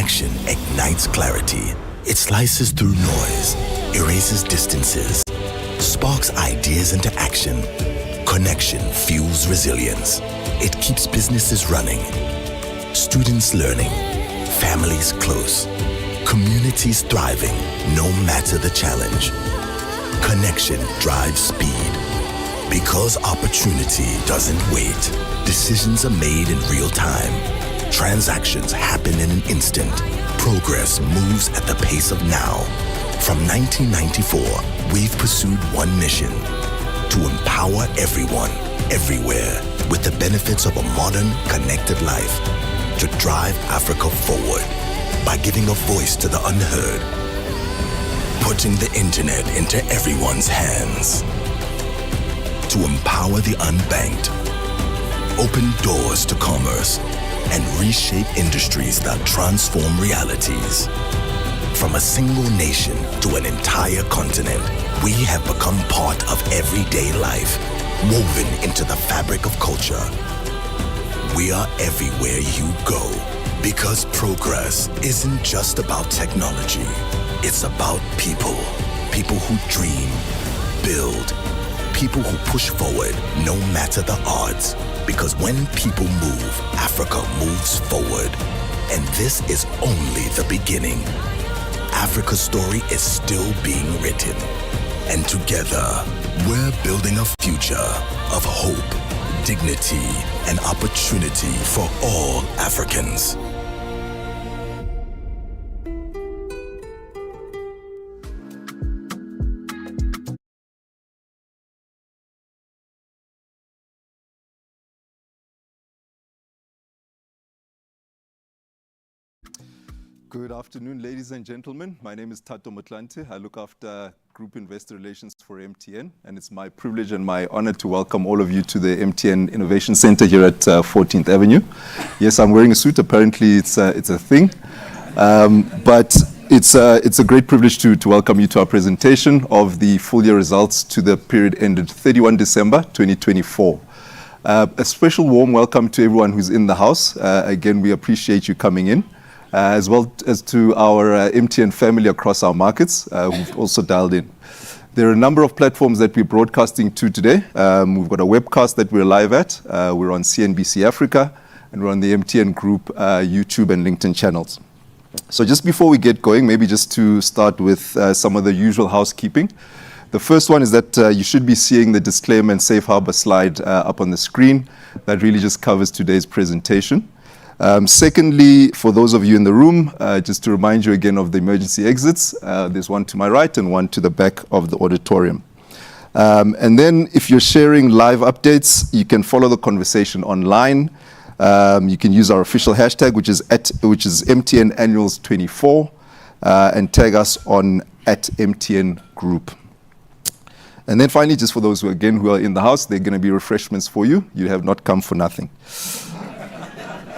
connection ignites clarity. It slices through noise, erases distances, sparks ideas into action. Connection fuels resilience. It keeps businesses running, students learning, families close, communities thriving, no matter the challenge. Connection drives speed. Because opportunity doesn't wait. Decisions are made in real time. Transactions happen in an instant. Progress moves at the pace of now. From 1994, we've pursued one mission: to empower everyone, everywhere, with the benefits of a modern, connected life. To drive Africa forward by giving a voice to the unheard. Putting the internet into everyone's hands. To empower the unbanked. Open doors to commerce and reshape industries that transform realities. From a single nation to an entire continent, we have become part of everyday life, woven into the fabric of culture. We are everywhere you go, because progress isn't just about technology. It's about people. People who dream, build, people who push forward no matter the odds. Because when people move, Africa moves forward. And this is only the beginning. Africa's story is still being written. And together, we're building a future of hope, dignity, and opportunity for all Africans. Good afternoon, ladies and gentlemen. My name is Tato Motlante. I look after Group Investor Relations for MTN, and it's my privilege and my honor to welcome all of you to the MTN Innovation Center here at 14th Avenue. Yes, I'm wearing a suit. Apparently, it's a thing, but it's a great privilege to welcome you to our presentation of the full year results to the period ended 31 December 2024. A special warm welcome to everyone who's in the house. Again, we appreciate you coming in. As well as to our MTN family across our markets who've also dialed in. There are a number of platforms that we're broadcasting to today. We've got a webcast that we're live at. We're on CNBC Africa, and we're on the MTN Group YouTube and LinkedIn channels. So just before we get going, maybe just to start with some of the usual housekeeping. The first one is that you should be seeing the disclaimer and safe harbor slide up on the screen. That really just covers today's presentation. Secondly, for those of you in the room, just to remind you again of the emergency exits, there's one to my right and one to the back of the auditorium. And then if you're sharing live updates, you can follow the conversation online. You can use our official hashtag, which is MTN Annuals 24, and tag us on @MTN Group. And then finally, just for those who are in the house, there are going to be refreshments for you. You have not come for nothing.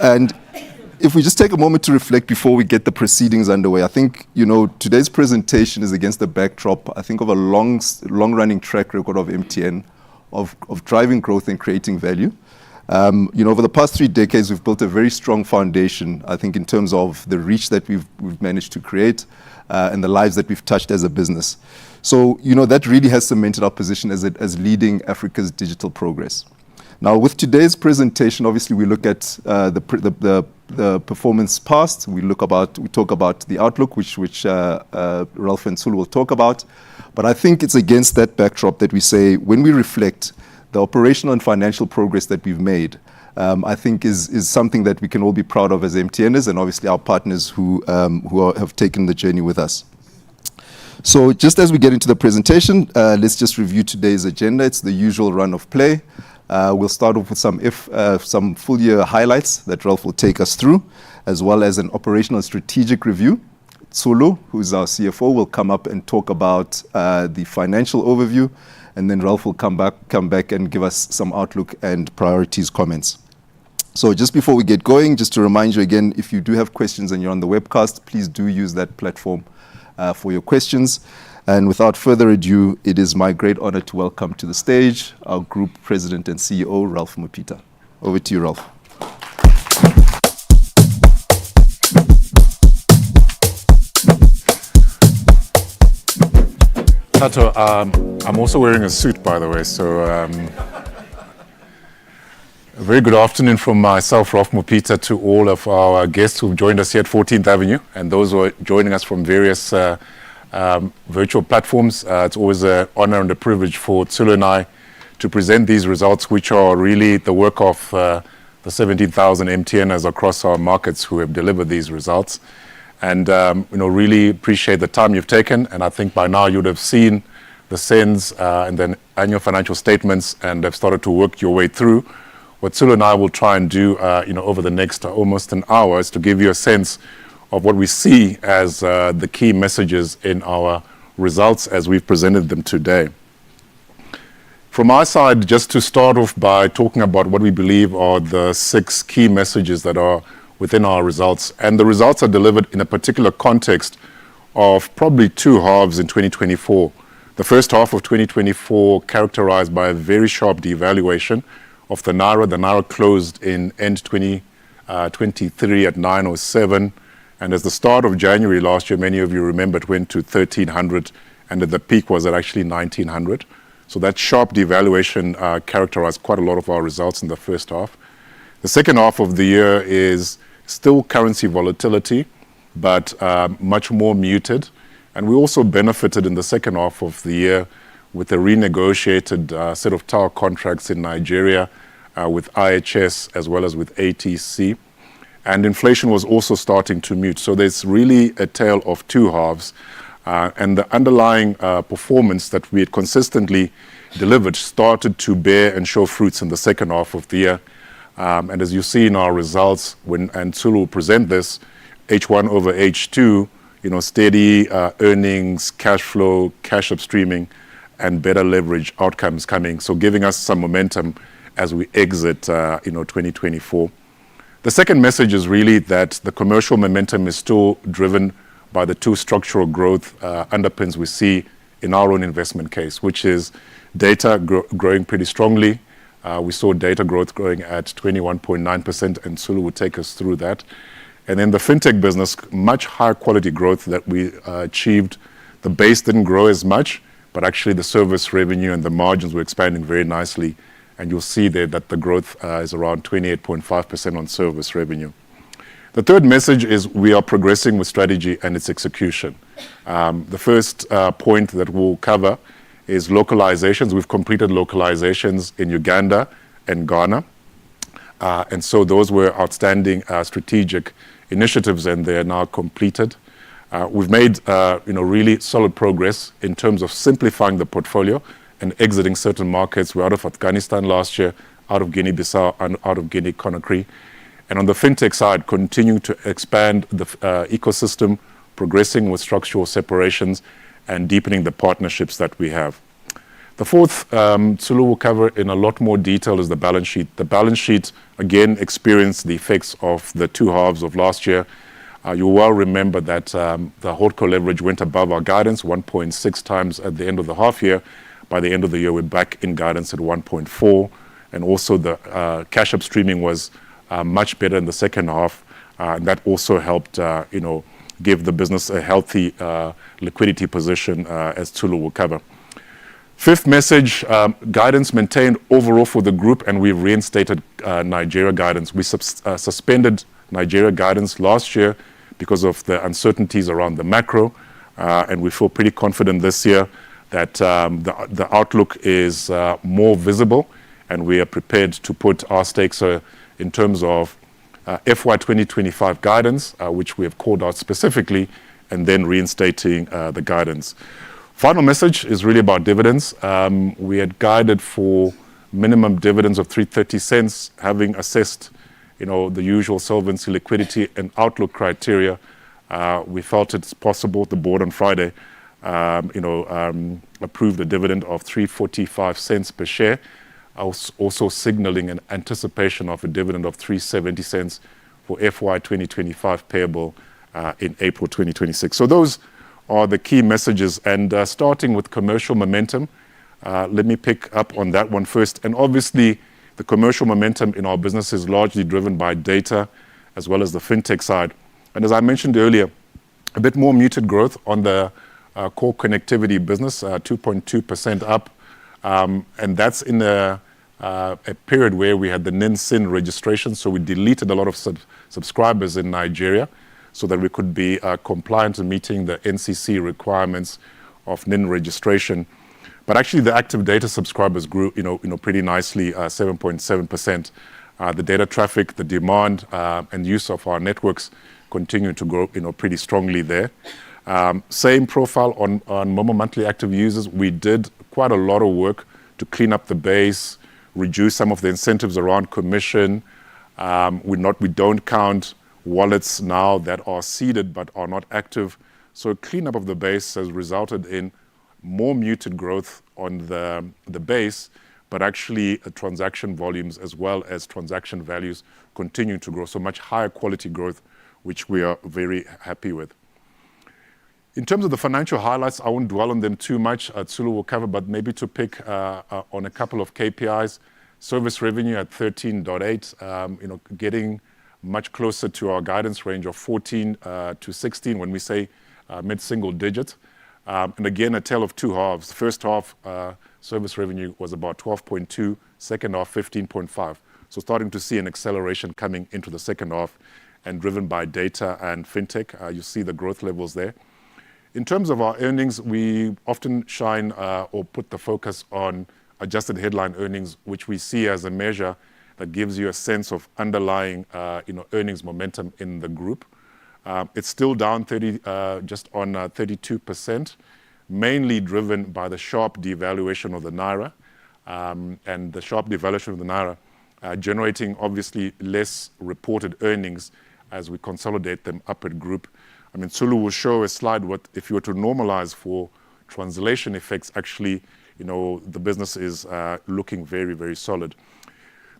And if we just take a moment to reflect before we get the proceedings underway, I think, today's presentation is against the backdrop, I think, of a long-running track record of MTN, of driving growth and creating value. Over the past 3 decades, we've built a very strong foundation, I think, in terms of the reach that we've managed to create and the lives that we've touched as a business. So, that really has cemented our position as leading Africa's digital progress. Now, with today's presentation, obviously, we look at the performance past. We talk about the outlook, which Ralph and Sul will talk about. But I think it's against that backdrop that we say, when we reflect the operational and financial progress that we've made, I think is something that we can all be proud of as MTNers, and obviously our partners who have taken the journey with us. So just as we get into the presentation, let's just review today's agenda. It's the usual run of play. We'll start off with some full year highlights that Ralph will take us through, as well as an operational strategic review. Tsulu, who's our CFO, will come up and talk about the financial overview, and then Ralph will come back and give us some outlook and priorities comments. So just before we get going, just to remind you again, if you do have questions and you're on the webcast, please do use that platform for your questions. And without further ado, it is my great honor to welcome to the stage our Group President and CEO, Ralph Mupita. Over to you, Ralph. Tato, I'm also wearing a suit, by the way, so a very good afternoon from myself, Rolf Mupita, to all of our guests who've joined us here at 14th Avenue and those who are joining us from various virtual platforms. It's always an honor and a privilege for Tsulu and I to present these results, which are really the work of the 17,000 MTNers across our markets who have delivered these results. And really appreciate the time you've taken. And I think by now you'd have seen the SENS and then annual financial statements and have started to work your way through. What Tsulu and I will try and do, over the next almost an hour is to give you a sense of what we see as the key messages in our results as we've presented them today. From our side, just to start off by talking about what we believe are the 6 key messages that are within our results. And the results are delivered in a particular context of probably 2 halves in 2024. The first half of 2024 characterized by a very sharp devaluation of the Naira. The Naira closed in end 2023 at 907. And as the start of January last year, many of you remember it went to 1300 and at the peak was at actually 1900. So that sharp devaluation characterized quite a lot of our results in the first half. The second half of the year is still currency volatility, but much more muted. And we also benefited in the second half of the year with a renegotiated set of tower contracts in Nigeria with IHS as well as with ATC. And inflation was also starting to mute. So there's really a tale of 2 halves. And the underlying performance that we had consistently delivered started to bear and show fruits in the second half of the year. And as you see in our results, and Tsulu will present this, H1 over H2, steady earnings, cash flow, cash upstreaming, and better leverage outcomes coming. So giving us some momentum as we exit 2024. The second message is really that the commercial momentum is still driven by the 2 structural growth underpins we see in our own investment case, which is data growing pretty strongly. We saw data growth growing at 21.9%, and Tsulu will take us through that. And then the fintech business, much higher quality growth that we achieved. The base didn't grow as much, but actually the service revenue and the margins were expanding very nicely. And you'll see there that the growth is around 28.5% on service revenue. The third message is we are progressing with strategy and its execution. The first point that we'll cover is localizations. We've completed localizations in Uganda and Ghana. And so those were outstanding strategic initiatives and they are now completed. We've made really solid progress in terms of simplifying the portfolio and exiting certain markets. We're out of Afghanistan last year, out of Guinea-Bissau, and out of Guinea-Conakry. And on the fintech side, continuing to expand the ecosystem, progressing with structural separations, and deepening the partnerships that we have. The fourth, Tsulu will cover in a lot more detail, is the balance sheet. The balance sheet, again, experienced the effects of the 2 halves of last year. You well remember that the holdco leverage went above our guidance, 1.6 times at the end of the half year. By the end of the year, we're back in guidance at 1.4. And also the cash upstreaming was much better in the second half. And that also helped, give the business a healthy liquidity position, as Tsulu will cover. Fifth message, guidance maintained overall for the group, and we've reinstated Nigeria guidance. We suspended Nigeria guidance last year because of the uncertainties around the macro, and we feel pretty confident this year that the outlook is more visible, and we are prepared to put our stakes in terms of FY 2025 guidance, which we have called out specifically, and then reinstating the guidance. Final message is really about dividends. We had guided for minimum dividends of 330 cents, having assessed, the usual solvency, liquidity, and outlook criteria. We felt it's possible. The board on Friday, approved a dividend of 345 cents per share, also signaling an anticipation of a dividend of 370 cents for FY 2025 payable in April 2026. So those are the key messages. And starting with commercial momentum, let me pick up on that one first. And obviously, the commercial momentum in our business is largely driven by data as well as the fintech side. And as I mentioned earlier, a bit more muted growth on the core connectivity business, 2.2% up. And that's in a period where we had the NIN-SIN registration. So we deleted a lot of subscribers in Nigeria so that we could be compliant to meeting the NCC requirements of NIN registration. But actually, the active data subscribers grew, pretty nicely, 7.7%. The data traffic, the demand, and use of our networks continue to grow, pretty strongly there. Same profile on Momo monthly active users. We did quite a lot of work to clean up the base, reduce some of the incentives around commission. We don't count wallets now that are seeded but are not active. So cleanup of the base has resulted in more muted growth on the base, but actually transaction volumes as well as transaction values continue to grow. So much higher quality growth, which we are very happy with. In terms of the financial highlights, I won't dwell on them too much. Tsulu will cover, but maybe to pick on a couple of KPIs. Service revenue at 13.8, getting much closer to our guidance range of 14 to 16 when we say mid-single digit. And again, a tale of two halves. The first half, service revenue was about 12.2, second half, 15.5. So starting to see an acceleration coming into the second half and driven by data and fintech. You see the growth levels there. In terms of our earnings, we often shine or put the focus on adjusted headline earnings, which we see as a measure that gives you a sense of underlying earnings momentum in the group. It's still down just on 32%, mainly driven by the sharp devaluation of the Naira. And the sharp devaluation of the Naira generating obviously less reported earnings as we consolidate them up at group. I mean, Tsulu will show a slide what if you were to normalize for translation effects, actually, the business is looking very, very solid.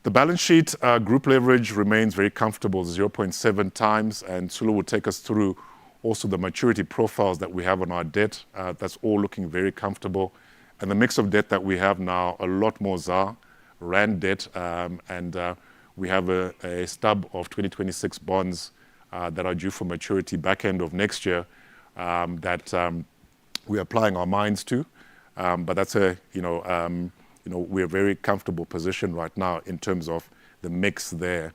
The balance sheet group leverage remains very comfortable, 0.7 times, and Tsulu will take us through also the maturity profiles that we have on our debt. That's all looking very comfortable. And the mix of debt that we have now, a lot more ZAR, Rand debt, and we have a stub of 2026 bonds that are due for maturity back end of next year that we're applying our minds to. But that's we're very comfortable position right now in terms of the mix there.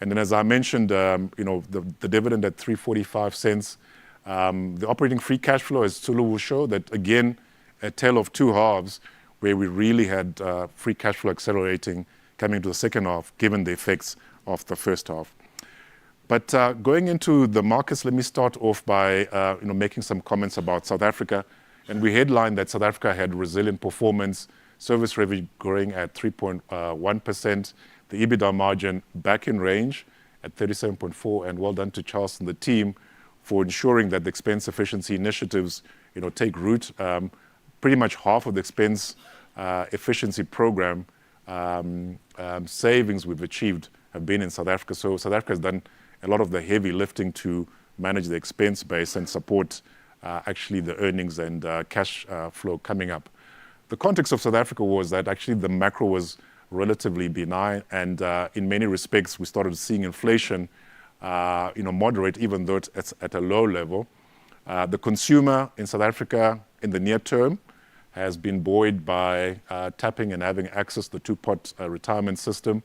And then as I mentioned, the dividend at 345 cents, the operating free cash flow, as Tsulu will show, that again, a tale of two halves where we really had free cash flow accelerating coming to the second half, given the effects of the first half. But going into the markets, let me start off by making some comments about South Africa. And we headlined that South Africa had resilient performance, service revenue growing at 3.1%, the EBITDA margin back in range at 37.4%, and well done to Charles and the team for ensuring that the expense efficiency initiatives take root. Pretty much half of the expense efficiency program savings we've achieved have been in South Africa. So South Africa has done a lot of the heavy lifting to manage the expense base and support actually the earnings and cash flow coming up. The context of South Africa was that actually the macro was relatively benign, and in many respects we started seeing inflation moderate, even though it's at a low level. The consumer in South Africa in the near term has been buoyed by tapping and having access to the two-pot retirement system.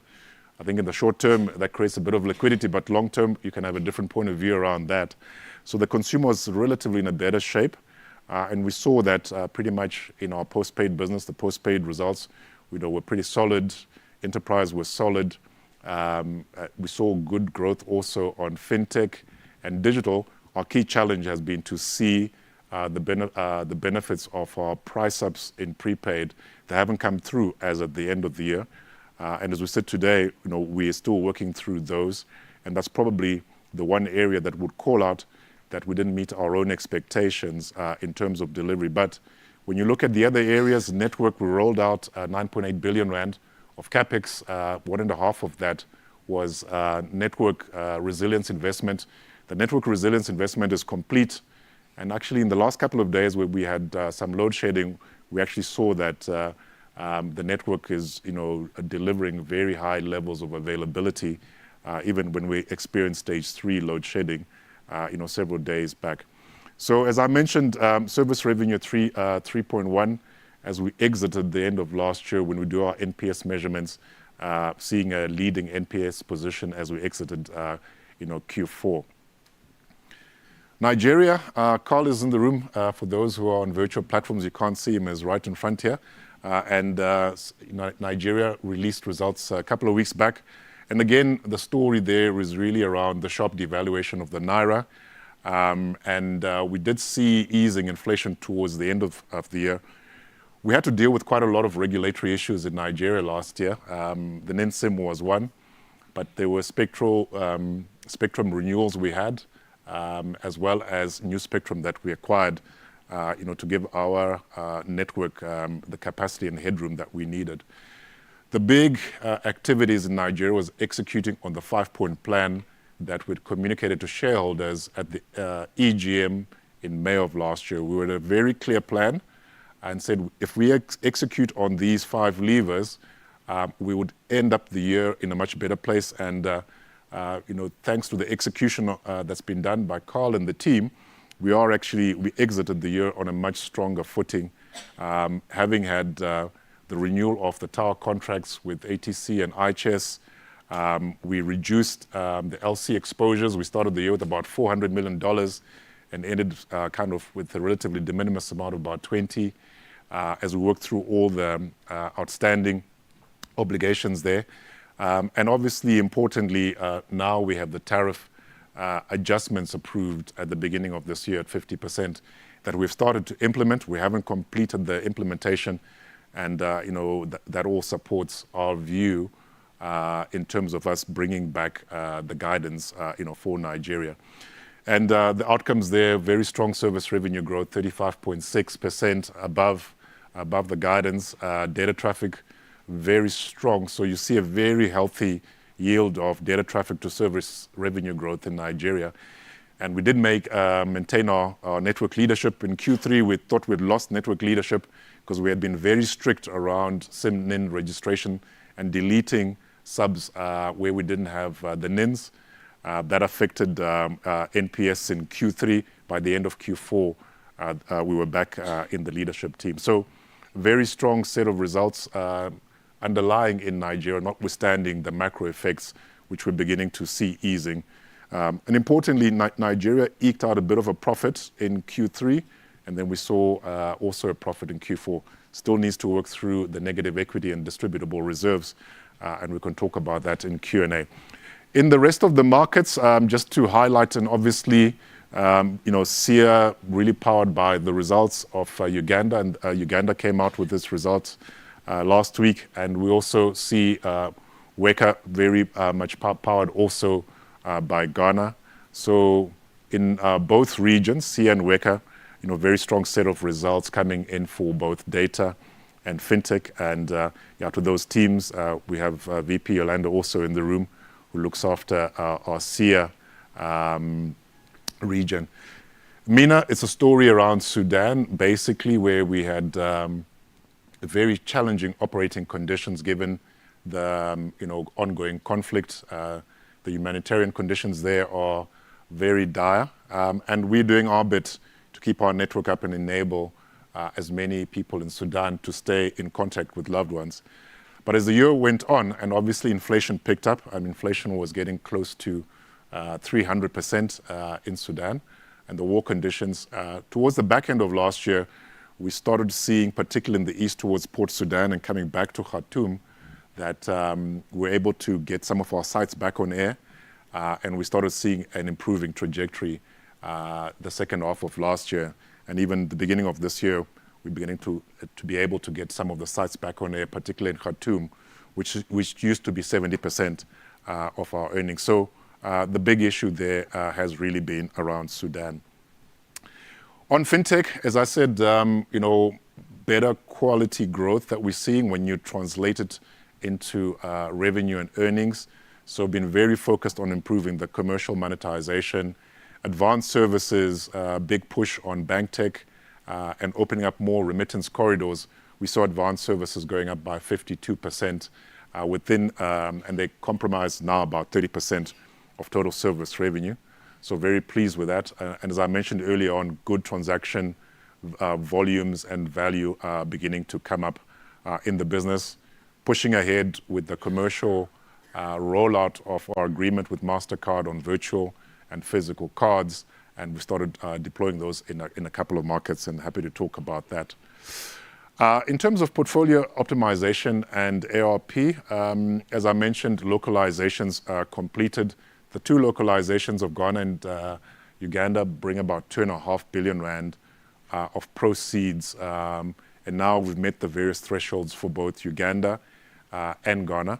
I think in the short term that creates a bit of liquidity, but long term you can have a different point of view around that. So the consumer was relatively in a better shape, and we saw that pretty much in our postpaid business. The postpaid results were pretty solid. Enterprise was solid. We saw good growth also on fintech and digital. Our key challenge has been to see the benefits of our price ups in prepaid. They haven't come through as at the end of the year. And as we said today, we're still working through those. And that's probably the one area that would call out that we didn't meet our own expectations in terms of delivery. But when you look at the other areas, network, we rolled out 9.8 billion rand of capex. 1.5 of that was network resilience investment. The network resilience investment is complete. And actually in the last couple of days where we had some load shedding, we actually saw that the network is delivering very high levels of availability, even when we experienced stage 3 load shedding several days back. So as I mentioned, service revenue 3.1 as we exited the end of last year when we do our NPS measurements, seeing a leading NPS position as we exited Q4. Nigeria, Carl is in the room. For those who are on virtual platforms, you can't see him, is right in front here. Nigeria released results a couple of weeks back. And again, the story there is really around the sharp devaluation of the Naira. We did see easing inflation towards the end of the year. We had to deal with quite a lot of regulatory issues in Nigeria last year. The NIN-SIM was one, but there were spectrum renewals we had, as well as new spectrum that we acquired, to give our network the capacity and headroom that we needed. The big activities in Nigeria was executing on the 5-point plan that we'd communicated to shareholders at the EGM in May of last year. We had a very clear plan and said if we execute on these 5 levers, we would end up the year in a much better place. And thanks to the execution that's been done by Carl and the team, we exited the year on a much stronger footing, having had the renewal of the tower contracts with ATC and IHS. We reduced the LC exposures. We started the year with about $400 million and ended kind of with a relatively de minimis amount of about 20 as we worked through all the outstanding obligations there. And obviously, importantly, now we have the tariff adjustments approved at the beginning of this year at 50% that we've started to implement. We haven't completed the implementation, and that all supports our view in terms of us bringing back the guidance for Nigeria. And the outcomes there, very strong service revenue growth, 35.6% above the guidance. Data traffic, very strong. So you see a very healthy yield of data traffic to service revenue growth in Nigeria. And we did maintain our network leadership. In Q3, we thought we'd lost network leadership because we had been very strict around SIM-NIN registration and deleting subs where we didn't have the NINs. That affected NPS in Q3. By the end of Q4, we were back in the leadership team. So very strong set of results underlying in Nigeria, notwithstanding the macro effects, which we're beginning to see easing. And importantly, Nigeria eked out a bit of a profit in Q3, and then we saw also a profit in Q4. Still needs to work through the negative equity and distributable reserves, and we can talk about that in Q&A. In the rest of the markets, just to highlight, and obviously, SIA really powered by the results of Uganda, and Uganda came out with its results last week, and we also see Weka very much powered also by Ghana. So in both regions, SIA and Weka, very strong set of results coming in for both data and fintech. And to those teams, we have VP Yolanda also in the room, who looks after our SIA region. MENA, it's a story around Sudan, basically, where we had very challenging operating conditions given the ongoing conflict. The humanitarian conditions there are very dire, and we're doing our bit to keep our network up and enable as many people in Sudan to stay in contact with loved ones. But as the year went on, and obviously inflation picked up, inflation was getting close to 300% in Sudan, and the war conditions, towards the back end of last year, we started seeing, particularly in the east towards Port Sudan and coming back to Khartoum, that we're able to get some of our sites back on air, and we started seeing an improving trajectory the second half of last year. And even the beginning of this year, we're beginning to be able to get some of the sites back on air, particularly in Khartoum, which used to be 70% of our earnings. So the big issue there has really been around Sudan. On fintech, as I said, better quality growth that we're seeing when you translate it into revenue and earnings. So been very focused on improving the commercial monetization, advanced services, big push on bank tech, and opening up more remittance corridors. We saw advanced services going up by 52% and they comprise now about 30% of total service revenue. So very pleased with that. And as I mentioned earlier on, good transaction volumes and value are beginning to come up in the business. Pushing ahead with the commercial rollout of our agreement with MasterCard on virtual and physical cards. And we started deploying those in a couple of markets, and happy to talk about that. In terms of portfolio optimization and ARP, as I mentioned, localizations are completed. The two localizations of Ghana and Uganda bring about 2.5 billion rand of proceeds. And now we've met the various thresholds for both Uganda and Ghana.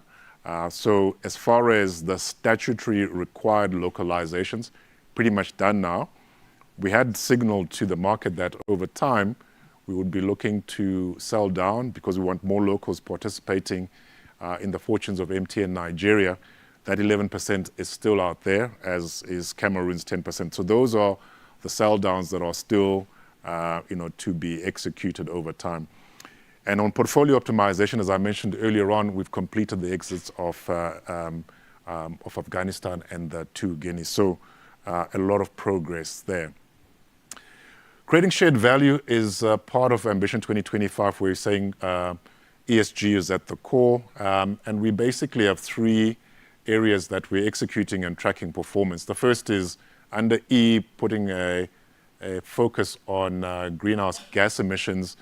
So as far as the statutory required localizations, pretty much done now. We had signaled to the market that over time, we would be looking to sell down because we want more locals participating in the fortunes of MTN Nigeria. That 11% is still out there, as is Cameroon's 10%. So those are the sell downs that are still to be executed over time. And on portfolio optimization, as I mentioned earlier on, we've completed the exits of Afghanistan and the two Guineas. So a lot of progress there. Creating shared value is part of Ambition 2025, where we're saying ESG is at the core. And we basically have three areas that we're executing and tracking performance. The first is under E, putting a focus on greenhouse gas emissions,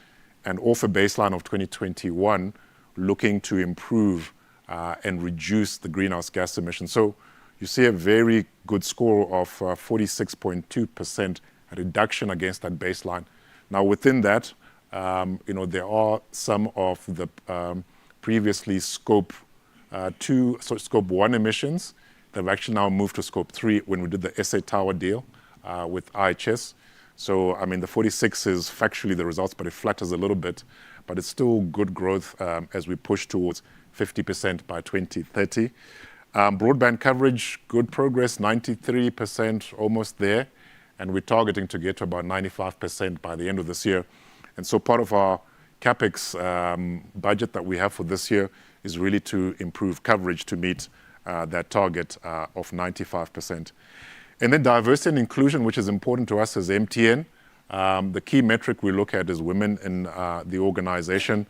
and off a baseline of 2021, looking to improve and reduce the greenhouse gas emissions. So you see a very good score of 46.2%, a reduction against that baseline. Now within that, there are some of the previously scope 1 emissions that have actually now moved to scope 3 when we did the SA Tower deal with IHS. So, I mean, the 46 is factually the results, but it flatters a little bit. But it's still good growth as we push towards 50% by 2030. Broadband coverage, good progress, 93%, almost there. And we're targeting to get to about 95% by the end of this year. And so part of our CapEx budget that we have for this year is really to improve coverage to meet that target of 95%. And then diversity and inclusion, which is important to us as MTN. The key metric we look at is women in the organization.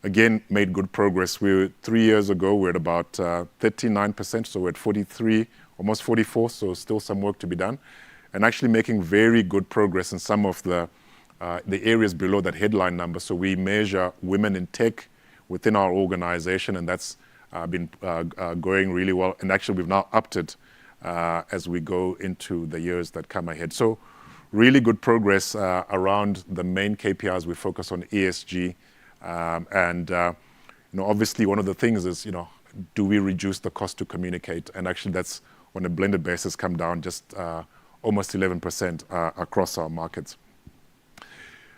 Again, made good progress. 3 years ago, we're at about 39%, so we're at 43, almost 44, so still some work to be done. And actually making very good progress in some of the areas below that headline number. So we measure women in tech within our organization, and that's been going really well. And actually, we've now upped it as we go into the years that come ahead. So really good progress around the main KPIs. We focus on ESG. Obviously, one of the things is, do we reduce the cost to communicate? And actually, that's on a blended basis come down just almost 11% across our markets.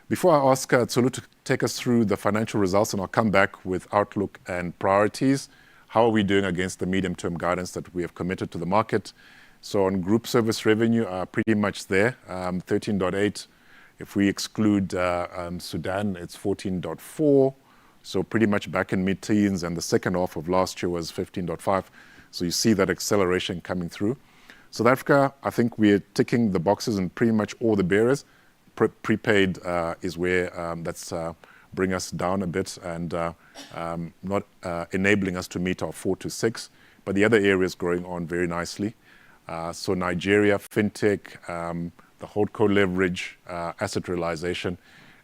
Before I ask Tsulu to take us through the financial results, and I'll come back with outlook and priorities, how are we doing against the medium-term guidance that we have committed to the market? So on group service revenue, pretty much there, 13.8. If we exclude Sudan, it's 14.4. So pretty much back in mid-teens, and the second half of last year was 15.5. So you see that acceleration coming through. South Africa, I think we're ticking the boxes in pretty much all the barriers. Prepaid is where that's bring us down a bit and not enabling us to meet our 4 to 6. But the other areas growing on very nicely. So Nigeria, fintech, the holdco leverage, asset realization,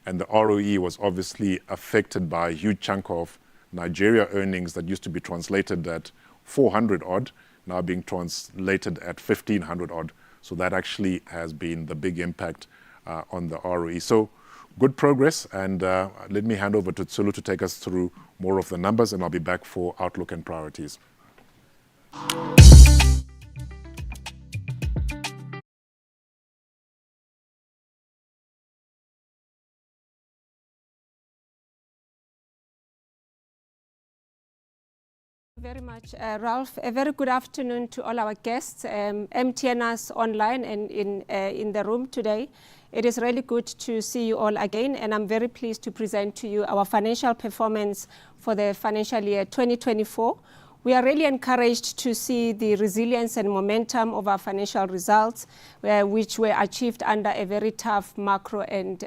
and the ROE was obviously affected by a huge chunk of Nigeria earnings that used to be translated at 400 odd, now being translated at 1500 odd. So that actually has been the big impact on the ROE. So good progress, and let me hand over to Tsulu to take us through more of the numbers, and I'll be back for outlook and priorities. Very much, Ralph. A very good afternoon to all our guests, MTNers online and in the room today. It is really good to see you all again, and I'm very pleased to present to you our financial performance for the financial year 2024, We are really encouraged to see the resilience and momentum of our financial results, which were achieved under a very tough macro and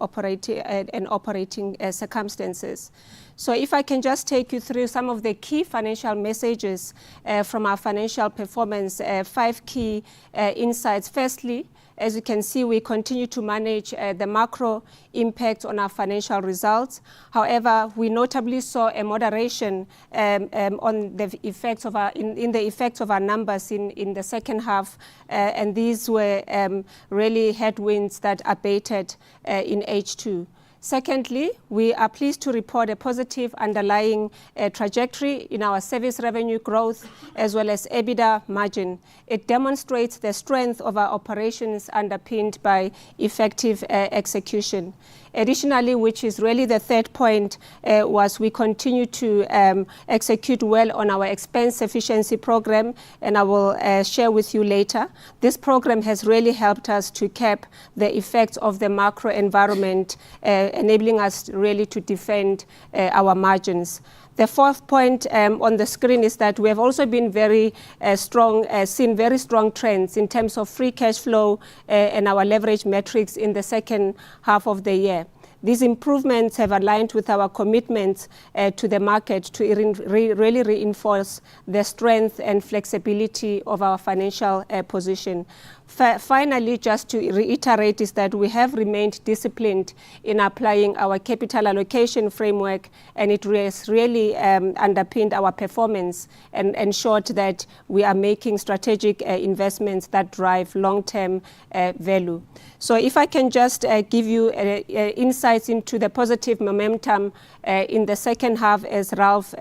operating circumstances. So if I can just take you through some of the key financial messages from our financial performance, 5 key insights. Firstly, as you can see, we continue to manage the macro impact on our financial results. However, we notably saw a moderation on the effects of our in the effects of our numbers in the second half, and these were really headwinds that abated in H2. Secondly, we are pleased to report a positive underlying trajectory in our service revenue growth as well as EBITDA margin. It demonstrates the strength of our operations underpinned by effective execution. Additionally, which is really the third point, was we continue to execute well on our expense efficiency program, and I will share with you later. This program has really helped us to cap the effects of the macro environment, enabling us really to defend our margins. The fourth point on the screen is that we have also been very seen very strong trends in terms of free cash flow and our leverage metrics in the second half of the year. These improvements have aligned with our commitment to the market to really reinforce the strength and flexibility of our financial position. Finally, just to reiterate, is that we have remained disciplined in applying our capital allocation framework, and it has really underpinned our performance and ensured that we are making strategic investments that drive long-term value. So if I can just give you insights into the positive momentum in the second half, as Ralph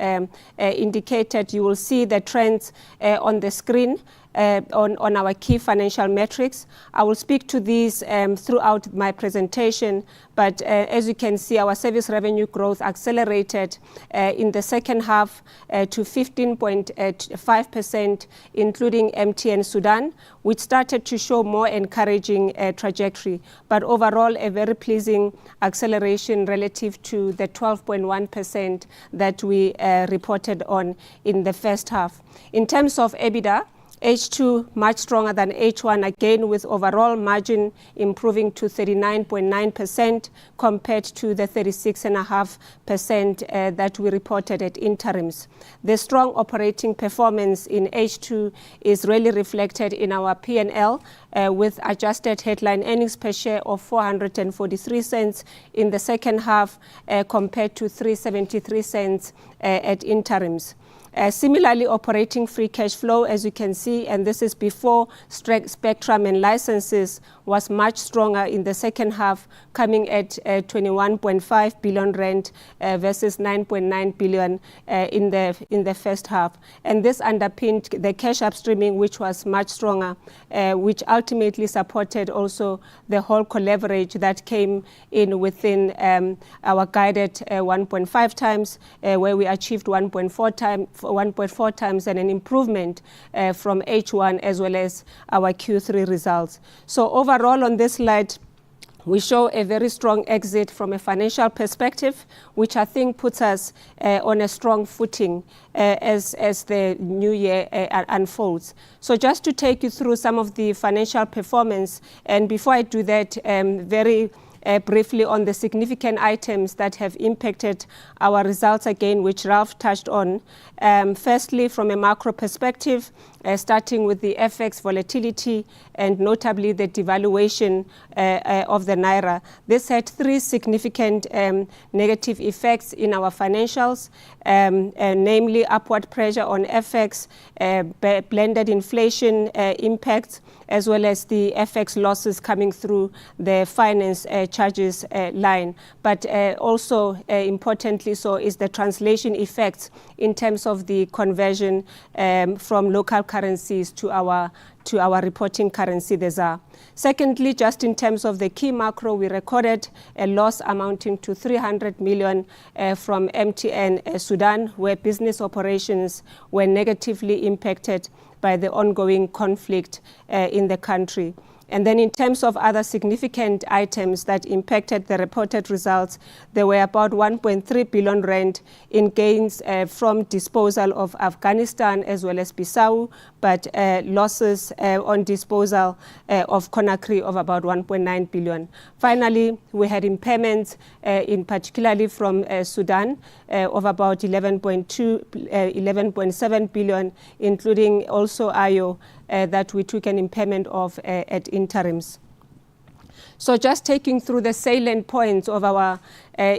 indicated, you will see the trends on the screen. On our key financial metrics. I will speak to these throughout my presentation, but as you can see, our service revenue growth accelerated in the second half to 15.5%, including MTN Sudan, which started to show more encouraging trajectory, but overall a very pleasing acceleration relative to the 12.1% that we reported on in the first half. In terms of EBITDA, H2 much stronger than H1, again with overall margin improving to 39.9% compared to the 36.5% that we reported at interims. The strong operating performance in H2 is really reflected in our P&L with adjusted headline earnings per share of 443 cents in the second half compared to 373 cents at interims. Similarly, operating free cash flow, as you can see, and this is before spectrum and licenses, was much stronger in the second half, coming at 21.5 billion rand versus 9.9 billion in the first half. And this underpinned the cash upstreaming, which was much stronger, which ultimately supported also the whole leverage that came in within our guided 1.5 times, where we achieved 1.4 times and an improvement from H1 as well as our Q3 results. So overall on this slide, we show a very strong exit from a financial perspective, which I think puts us on a strong footing as the new year unfolds. So just to take you through some of the financial performance, and before I do that, very briefly on the significant items that have impacted our results again, which Ralph touched on. Firstly, from a macro perspective, starting with the FX volatility and notably the devaluation of the Naira. This had 3 significant negative effects in our financials, namely upward pressure on FX, blended inflation impacts, as well as the FX losses coming through the finance charges line. But also importantly so is the translation effects in terms of the conversion from local currencies to our reporting currency, the ZAR. Secondly, just in terms of the key macro, we recorded a loss amounting to 300 million from MTN Sudan, where business operations were negatively impacted by the ongoing conflict in the country. And then in terms of other significant items that impacted the reported results, there were about 1.3 billion rand in gains from disposal of Afghanistan as well as Bissau, but losses on disposal of Conakry of about 1.9 billion. Finally, we had impairments in particularly from Sudan of about 11.7 billion, including also Ayo that we took an impairment of at interims. So just taking through the salient points of our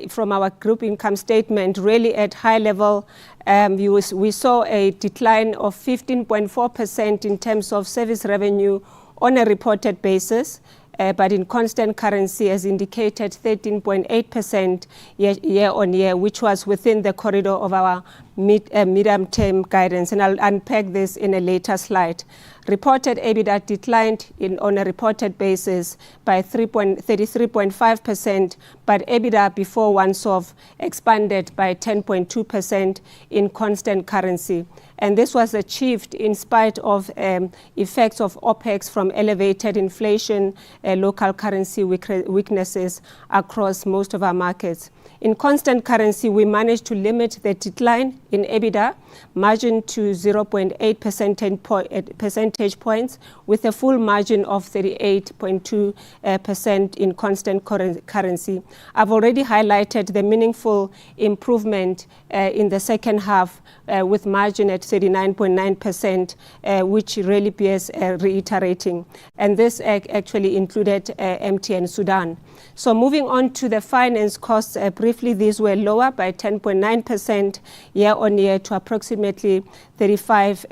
from our group income statement, really at high level, we saw a decline of 15.4% in terms of service revenue on a reported basis. But in constant currency, as indicated, 13.8% year on year, which was within the corridor of our medium-term guidance. And I'll unpack this in a later slide. Reported EBITDA declined on a reported basis by 33.5%, but EBITDA before once-off expanded by 10.2% in constant currency. And this was achieved in spite of effects of OPEX from elevated inflation, local currency weaknesses across most of our markets. In constant currency, we managed to limit the decline in EBITDA margin to 0.8 percentage points, with a full margin of 38.2% in constant currency. I've already highlighted the meaningful improvement in the second half with margin at 39.9%, which really bears reiterating. And this actually included MTN Sudan. So moving on to the finance costs, briefly, these were lower by 10.9% year on year to approximately 35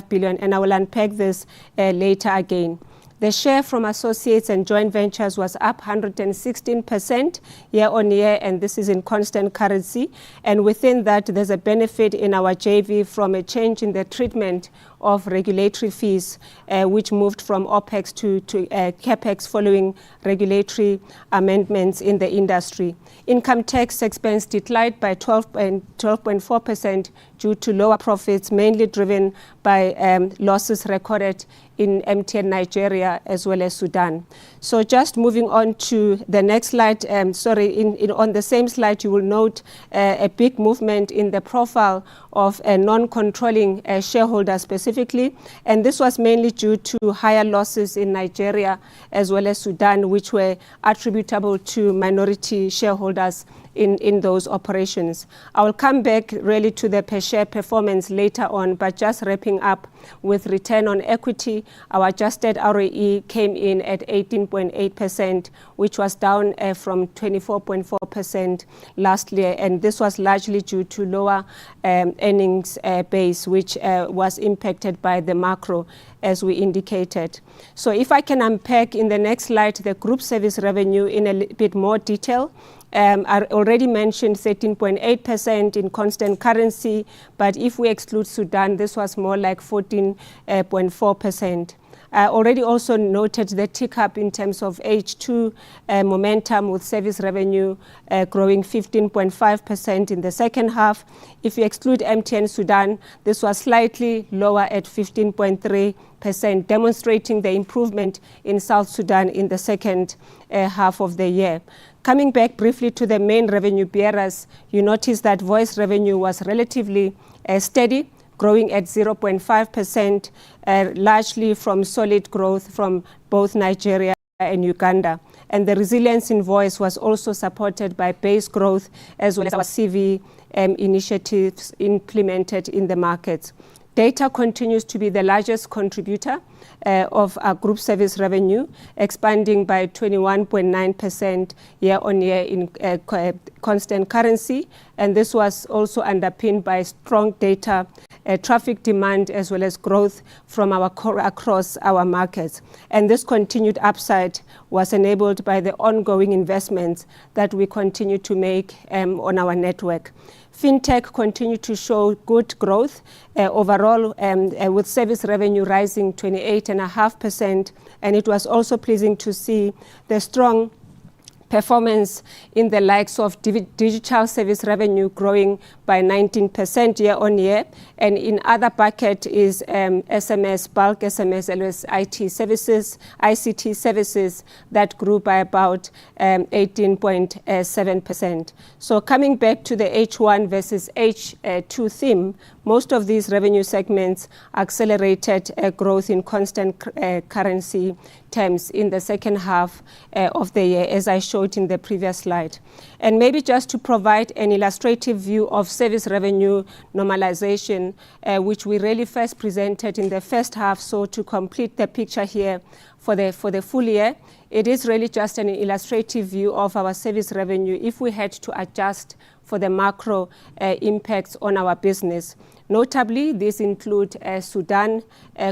billion, and I will unpack this later again. The share from associates and joint ventures was up 116% year on year, and this is in constant currency. And within that, there's a benefit in our JV from a change in the treatment of regulatory fees, which moved from OPEX to CAPEX following regulatory amendments in the industry. Income tax expense declined by 12.4% due to lower profits, mainly driven by losses recorded in MTN Nigeria as well as Sudan. So just moving on to the next slide, on the same slide, you will note a big movement in the profile of a non-controlling shareholder specifically, and this was mainly due to higher losses in Nigeria as well as Sudan, which were attributable to minority shareholders in those operations. I will come back really to the per share performance later on, but just wrapping up with return on equity, our adjusted ROE came in at 18.8%, which was down from 24.4% last year, and this was largely due to lower earnings base, which was impacted by the macro, as we indicated. So if I can unpack in the next slide the group service revenue in a bit more detail. I already mentioned 13.8% in constant currency, but if we exclude Sudan, this was more like 14.4%. I already also noted the tick up in terms of H2 momentum, with service revenue growing 15.5% in the second half. If you exclude MTN Sudan, this was slightly lower at 15.3%, demonstrating the improvement in South Sudan in the second half of the year. Coming back briefly to the main revenue bearers, you notice that voice revenue was relatively steady, growing at 0.5%, largely from solid growth from both Nigeria and Uganda. And the resilience in voice was also supported by base growth as well as our CV initiatives implemented in the markets. Data continues to be the largest contributor of our group service revenue, expanding by 21.9% year on year in constant currency. And this was also underpinned by strong data traffic demand as well as growth from our across our markets. And this continued upside was enabled by the ongoing investments that we continue to make on our network. FinTech continued to show good growth overall, with service revenue rising 28.5%, and it was also pleasing to see the strong performance in the likes of digital service revenue growing by 19% year on year, and in other bucket is SMS, bulk SMS, as IT services, ICT services that grew by about 18.7%. So coming back to the H1 versus H2 theme, most of these revenue segments accelerated growth in constant currency terms in the second half of the year, as I showed in the previous slide. And maybe just to provide an illustrative view of service revenue normalization, which we really first presented in the first half, so to complete the picture here for the full year, it is really just an illustrative view of our service revenue if we had to adjust for the macro impacts on our business. Notably, these include Sudan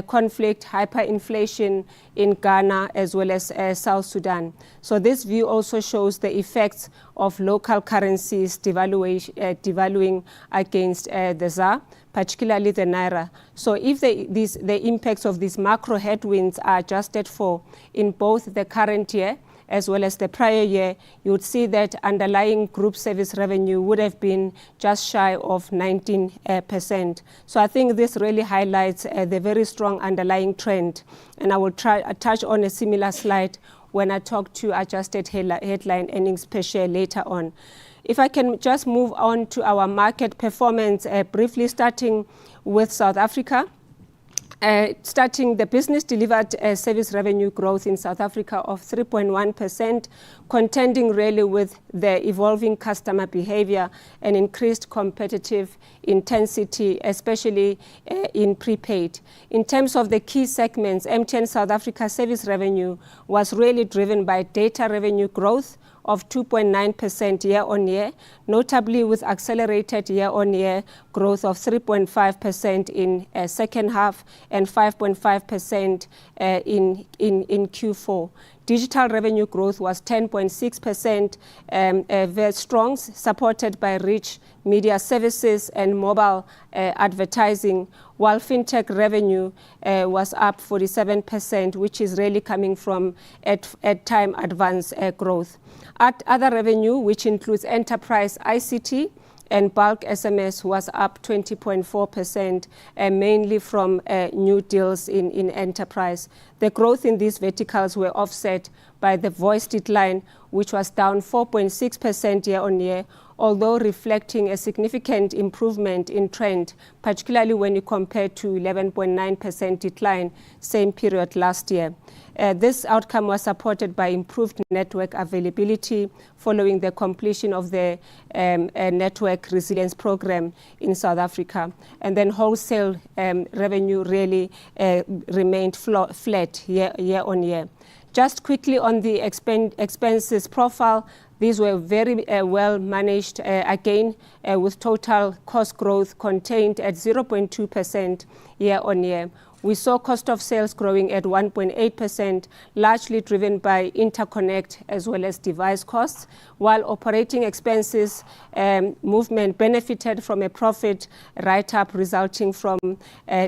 conflict, hyperinflation in Ghana, as well as South Sudan. So this view also shows the effects of local currencies devaluing against the ZAR, particularly the Naira. So if the impacts of these macro headwinds are adjusted for in both the current year as well as the prior year, you would see that underlying group service revenue would have been just shy of 19%. So I think this really highlights the very strong underlying trend. And I will touch on a similar slide when I talk to adjusted headline earnings per share later on. If I can just move on to our market performance briefly, starting with South Africa. The business delivered service revenue growth in South Africa of 3.1%, contending really with the evolving customer behavior and increased competitive intensity, especially in prepaid. In terms of the key segments, MTN South Africa service revenue was really driven by data revenue growth of 2.9% year-on-year, notably with accelerated year-on-year growth of 3.5% in second half and 5.5% in Q4. Digital revenue growth was 10.6%, very strong, supported by rich media services and mobile advertising, while fintech revenue was up 47%, which is really coming from at time advance growth. Other revenue, which includes enterprise ICT and bulk SMS, was up 20.4%, mainly from new deals in enterprise. The growth in these verticals were offset by the voice decline, which was down 4.6% year-on-year, although reflecting a significant improvement in trend, particularly when you compare to 11.9% decline same period last year. This outcome was supported by improved network availability following the completion of the network resilience program in South Africa. And then wholesale revenue really remained flat year on year. Just quickly on the expenses profile, these were very well managed again, with total cost growth contained at 0.2% year on year. We saw cost of sales growing at 1.8%, largely driven by interconnect as well as device costs, while operating expenses movement benefited from a profit write-up resulting from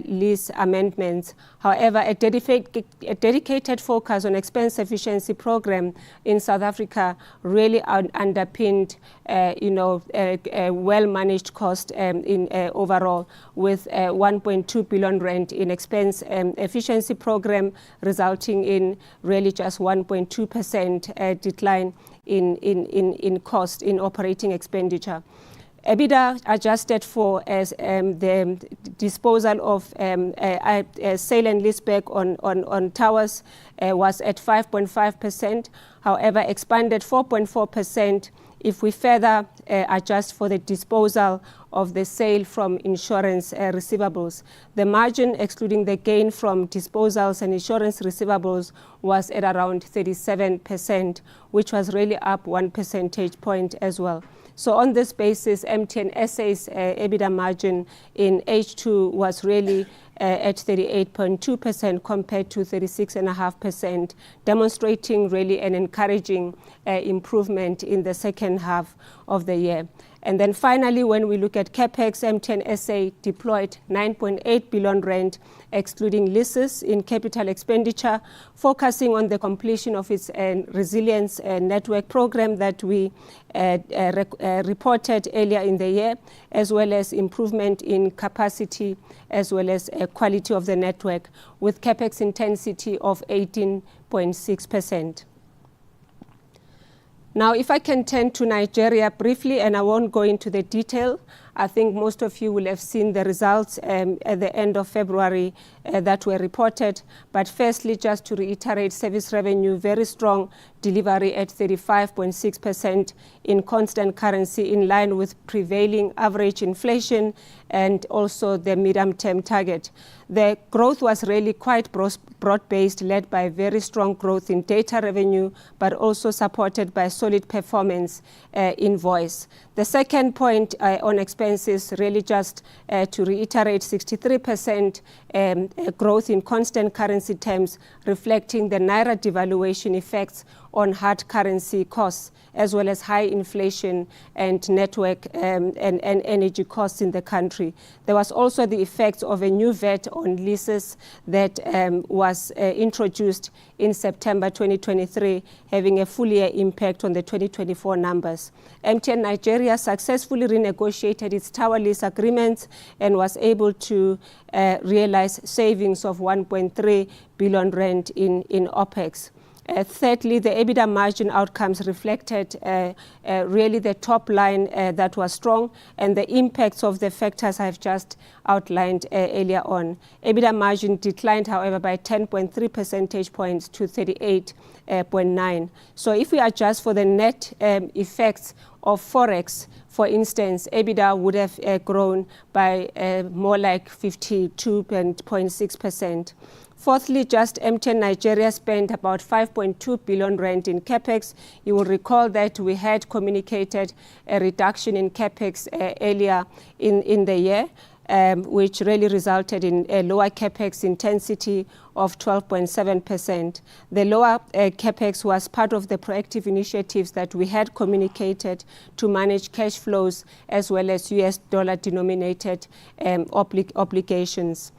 lease amendments. However, a dedicated focus on expense efficiency program in South Africa really underpinned a well-managed cost in overall, with 1.2 billion rand in expense efficiency program, resulting in really just 1.2% decline in cost in operating expenditure. EBITDA adjusted for the disposal of sale and leaseback on towers was at 5.5%, however expanded 4.4% if we further adjust for the disposal of the sale from insurance receivables. The margin, excluding the gain from disposals and insurance receivables, was at around 37%, which was really up 1 percentage point as well. So on this basis, MTN SA's EBITDA margin in H2 was really at 38.2% compared to 36.5%, demonstrating really an encouraging improvement in the second half of the year. And then finally, when we look at CapEx, MTN SA deployed 9.8 billion rand, excluding leases, in capital expenditure, focusing on the completion of its resilience network program that we reported earlier in the year, as well as improvement in capacity, as well as quality of the network, with CapEx intensity of 18.6%. Now, if I can turn to Nigeria briefly, and I won't go into the detail. I think most of you will have seen the results at the end of February that were reported. But firstly, just to reiterate, service revenue, very strong delivery at 35.6% in constant currency, in line with prevailing average inflation and also the medium-term target. The growth was really quite broad-based, led by very strong growth in data revenue, but also supported by solid performance in voice. The second point on expenses, really just to reiterate, 63% growth in constant currency terms, reflecting the Naira devaluation effects on hard currency costs, as well as high inflation and network and energy costs in the country. There was also the effects of a new VAT on leases that was introduced in September 2023, having a full year impact on the 2024 numbers. MTN Nigeria successfully renegotiated its tower lease agreements and was able to realize savings of 1.3 billion rand in OPEX. Thirdly, the EBITDA margin outcomes reflected really the top line that was strong, and the impacts of the factors I've just outlined earlier on. EBITDA margin declined, however, by 10.3 percentage points to 38.9. So if we adjust for the net effects of Forex, for instance, EBITDA would have grown by more like 52.6%. Fourthly, just MTN Nigeria spent about 5.2 billion rand in CapEx. You will recall that we had communicated a reduction in CapEx earlier in the year, which really resulted in a lower CapEx intensity of 12.7%. The lower CapEx was part of the proactive initiatives that we had communicated to manage cash flows, as well as US dollar denominated obligations.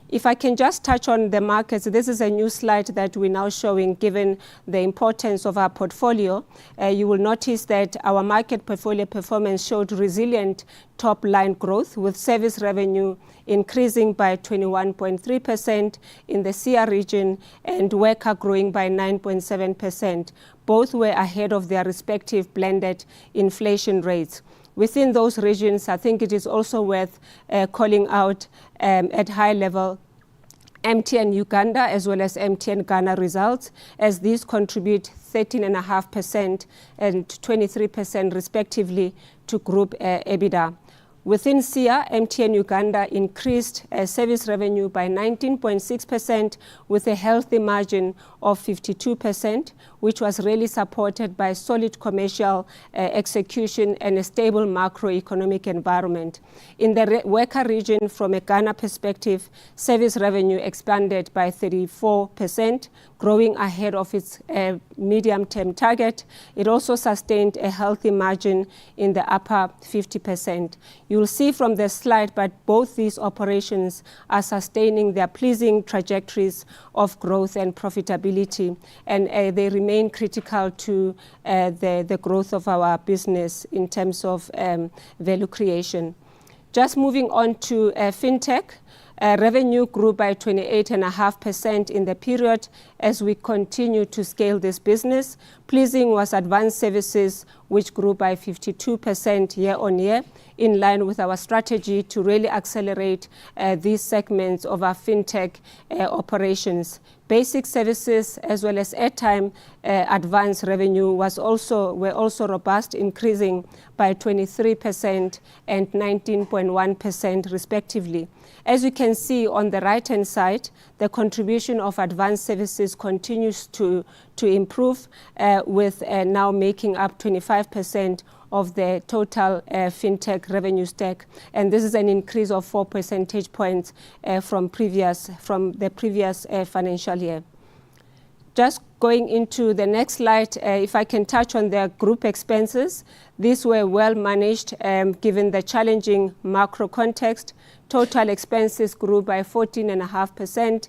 If I can just touch on the markets, this is a new slide that we're now showing, given the importance of our portfolio. You will notice that our market portfolio performance showed resilient top-line growth, with service revenue increasing by 21.3% in the CR region and WECA growing by 9.7%. Both were ahead of their respective blended inflation rates. Within those regions, I think it is also worth calling out at high level MTN Uganda as well as MTN Ghana results, as these contribute 13.5% and 23% respectively to group EBITDA. Within SIA, MTN Uganda increased service revenue by 19.6% with a healthy margin of 52%, which was really supported by solid commercial execution and a stable macroeconomic environment. In the WECA region, from a Ghana perspective, service revenue expanded by 34%, growing ahead of its medium-term target. It also sustained a healthy margin in the upper 50%. You'll see from the slide, but both these operations are sustaining their pleasing trajectories of growth and profitability, and they remain critical to the growth of our business in terms of value creation. Just moving on to FinTech. Revenue grew by 28.5% in the period as we continue to scale this business. Pleasing was advanced services, which grew by 52% year on year, in line with our strategy to really accelerate these segments of our FinTech operations. Basic services as well as airtime advance revenue were also robust, increasing by 23% and 19.1% respectively. As you can see on the right-hand side, the contribution of advanced services continues to improve, with now making up 25% of the total FinTech revenue stack, and this is an increase of 4 percentage points from the previous financial year. Just Going into the next slide, if I can touch on the group expenses, these were well managed given the challenging macro context. Total expenses grew by 14.5%,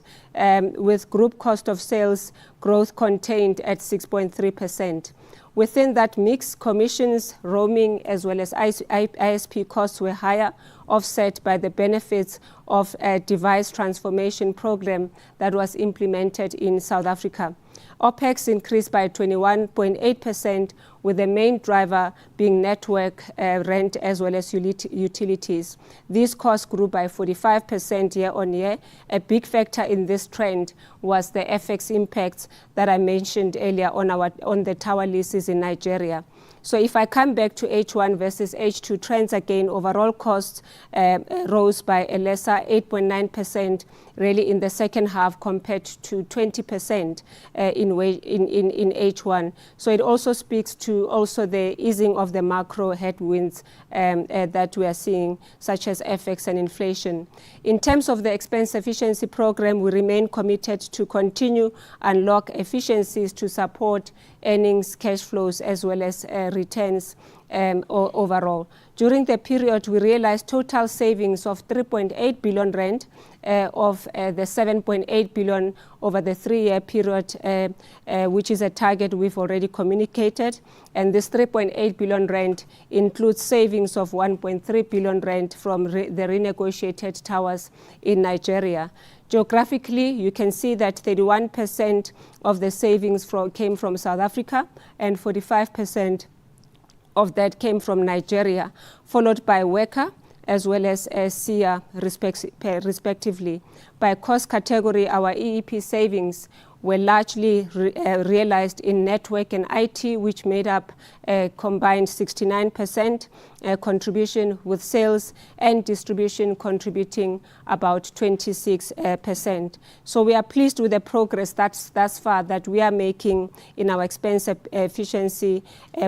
with group cost of sales growth contained at 6.3%. Within that mix, commissions, roaming, as well as ISP costs were higher, offset by the benefits of a device transformation program that was implemented in South Africa. OPEX increased by 21.8%, with the main driver being network rent as well as utilities. These costs grew by 45% year on year. A big factor in this trend was the FX impacts that I mentioned earlier on the tower leases in Nigeria. So if I come back to H1 versus H2 trends again, overall costs rose by a lesser 8.9% really in the second half compared to 20% in H1. So it also speaks to also the easing of the macro headwinds that we are seeing, such as FX and inflation. In terms of the expense efficiency program, we remain committed to continue unlock efficiencies to support earnings, cash flows, as well as returns overall. During the period, we realized total savings of 3.8 billion rand of the 7.8 billion over the 3-year period, which is a target we've already communicated. And this 3.8 billion rand includes savings of 1.3 billion rand from the renegotiated towers in Nigeria. Geographically, you can see that 31% of the savings came from South Africa and 45% of that came from Nigeria, followed by Weka as well as SIA respectively. By cost category, our EEP savings were largely realized in network and IT, which made up a combined 69% contribution, with sales and distribution contributing about 26%. So we are pleased with the progress thus far that we are making in our expense efficiency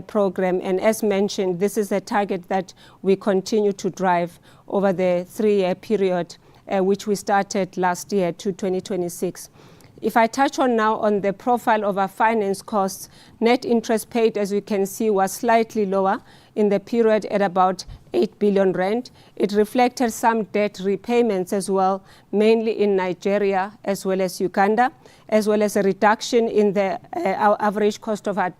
program. And as mentioned, this is a target that we continue to drive over the 3-year period, which we started last year to 2026. If I touch on now on the profile of our finance costs, net interest paid, as you can see, was slightly lower in the period at about 8 billion rand. It reflected some debt repayments as well, mainly in Nigeria as well as Uganda, as well as a reduction in the our average cost of our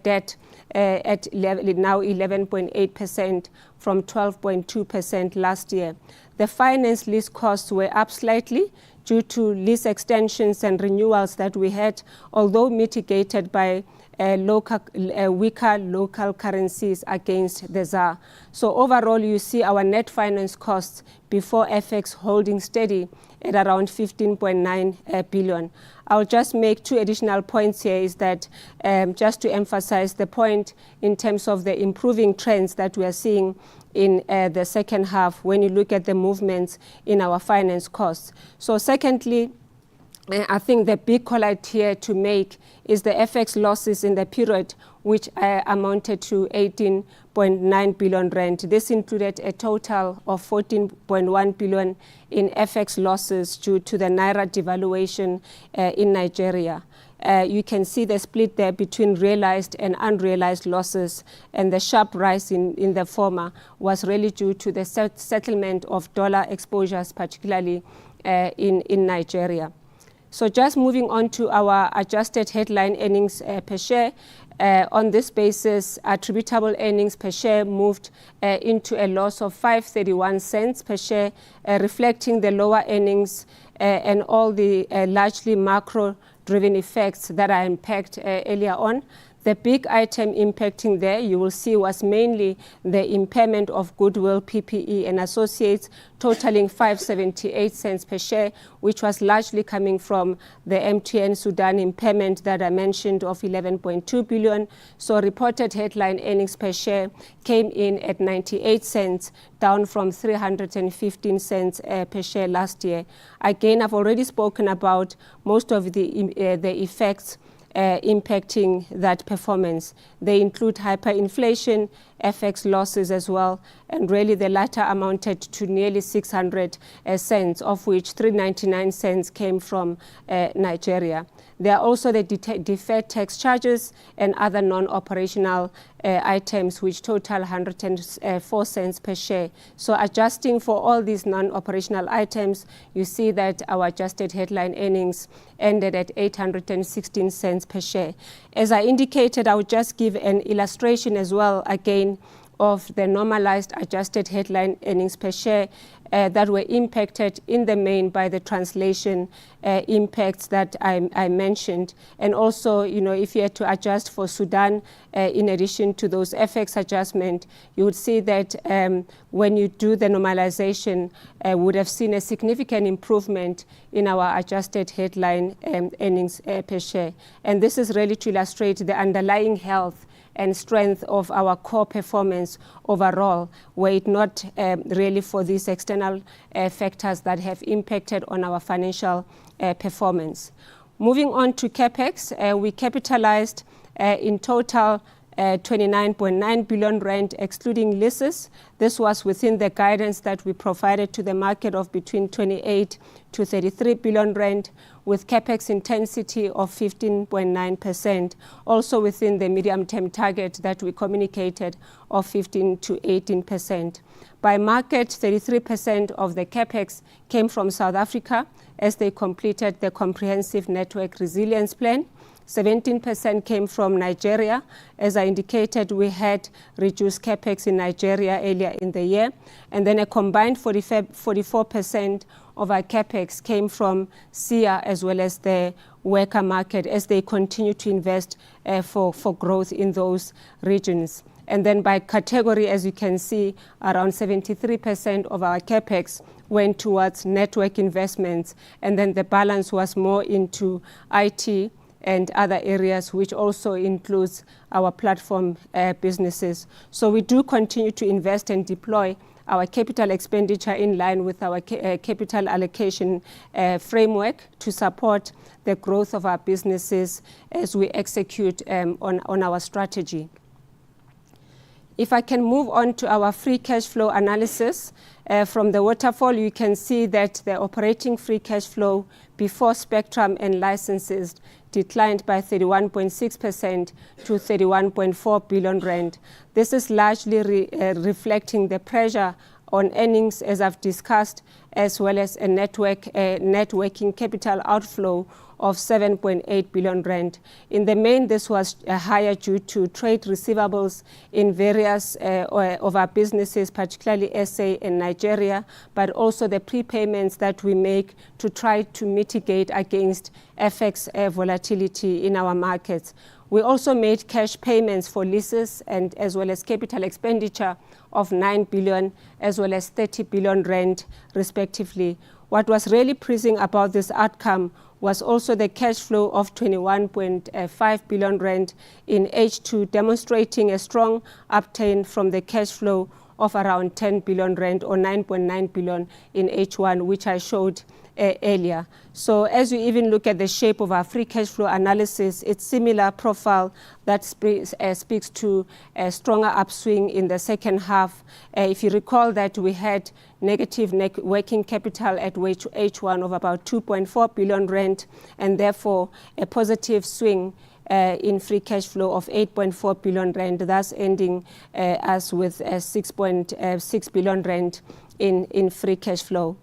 debt at now 11.8% from 12.2% last year. The finance lease costs were up slightly due to lease extensions and renewals that we had, although mitigated by weaker local currencies against the ZAR. So overall, you see our net finance costs before FX holding steady at around 15.9 billion. I'll just make 2 additional points here, is that just to emphasize the point in terms of the improving trends that we are seeing in the second half when you look at the movements in our finance costs. So secondly, I think the big call out here to make is the FX losses in the period, which amounted to 18.9 billion rand. This included a total of 14.1 billion in FX losses due to the Naira devaluation in Nigeria. You can see the split there between realized and unrealized losses, and the sharp rise in the former was really due to the settlement of dollar exposures, particularly in Nigeria. So just moving on to our adjusted headline earnings per share. On this basis, attributable earnings per share moved into a loss of 531 cents per share, reflecting the lower earnings and all the largely macro-driven effects that I unpacked earlier on. The big item impacting there, you will see, was mainly the impairment of goodwill, PPE and associates, totaling 578 cents per share, which was largely coming from the MTN Sudan impairment that I mentioned of 11.2 billion. So reported headline earnings per share came in at 98 cents, down from 315 cents per share last year. Again, I've already spoken about most of the effects impacting that performance. They include hyperinflation, FX losses as well, and really the latter amounted to nearly 600 cents, of which 399 cents came from Nigeria. There are also the deferred tax charges and other non-operational items which total 104 cents per share. So adjusting for all these non-operational items, you see that our adjusted headline earnings ended at 816 cents per share. As I indicated, I would just give an illustration as well again of the normalized adjusted headline earnings per share that were impacted in the main by the translation impacts that I mentioned. And also, you know, if you had to adjust for Sudan, in addition to those FX adjustment, you would see that when you do the normalization, would have seen a significant improvement in our adjusted headline earnings per share. And this is really to illustrate the underlying health and strength of our core performance overall, were it not really for these external factors that have impacted on our financial performance. Moving on to CapEx, we capitalized in total 29.9 billion rand excluding leases. This was within the guidance that we provided to the market of between 28 to 33 billion rand, with CapEx intensity of 15.9%, also within the medium-term target that we communicated of 15 to 18%. By market, 33% of the CapEx came from South Africa as they completed the comprehensive network resilience plan. 17% came from Nigeria. As I indicated, we had reduced CapEx in Nigeria earlier in the year. And then a combined 44% of our CapEx came from SIA as well as the worker market as they continue to invest for growth in those regions. And then by category, as you can see, around 73% of our CapEx went towards network investments. And then the balance was more into IT and other areas, which also includes our platform businesses. So we do continue to invest and deploy our capital expenditure in line with our capital allocation framework to support the growth of our businesses as we execute on our strategy. If I can move on to our free cash flow analysis, from the waterfall, you can see that the operating free cash flow before spectrum and licenses declined by 31.6% to 31.4 billion rand. This is largely reflecting the pressure on earnings, as I've discussed, as well as a net working capital outflow of 7.8 billion rand. In the main, this was higher due to trade receivables in various of our businesses, particularly SA and Nigeria, but also the prepayments that we make to try to mitigate against FX volatility in our markets. We also made cash payments for leases and as well as capital expenditure of 9 billion as well as 30 billion rand respectively. What was really pleasing about this outcome was also the cash flow of 21.5 billion rand in H2, demonstrating a strong upturn from the cash flow of around 10 billion rand or 9.9 billion in H1, which I showed earlier. So as you even look at the shape of our free cash flow analysis, it's similar profile that speaks to a stronger upswing in the second half. If you recall that we had negative working capital at H1 of about 2.4 billion rand, and therefore a positive swing in free cash flow of 8.4 billion rand, thus ending us with 6.6 billion rand in free cash flow.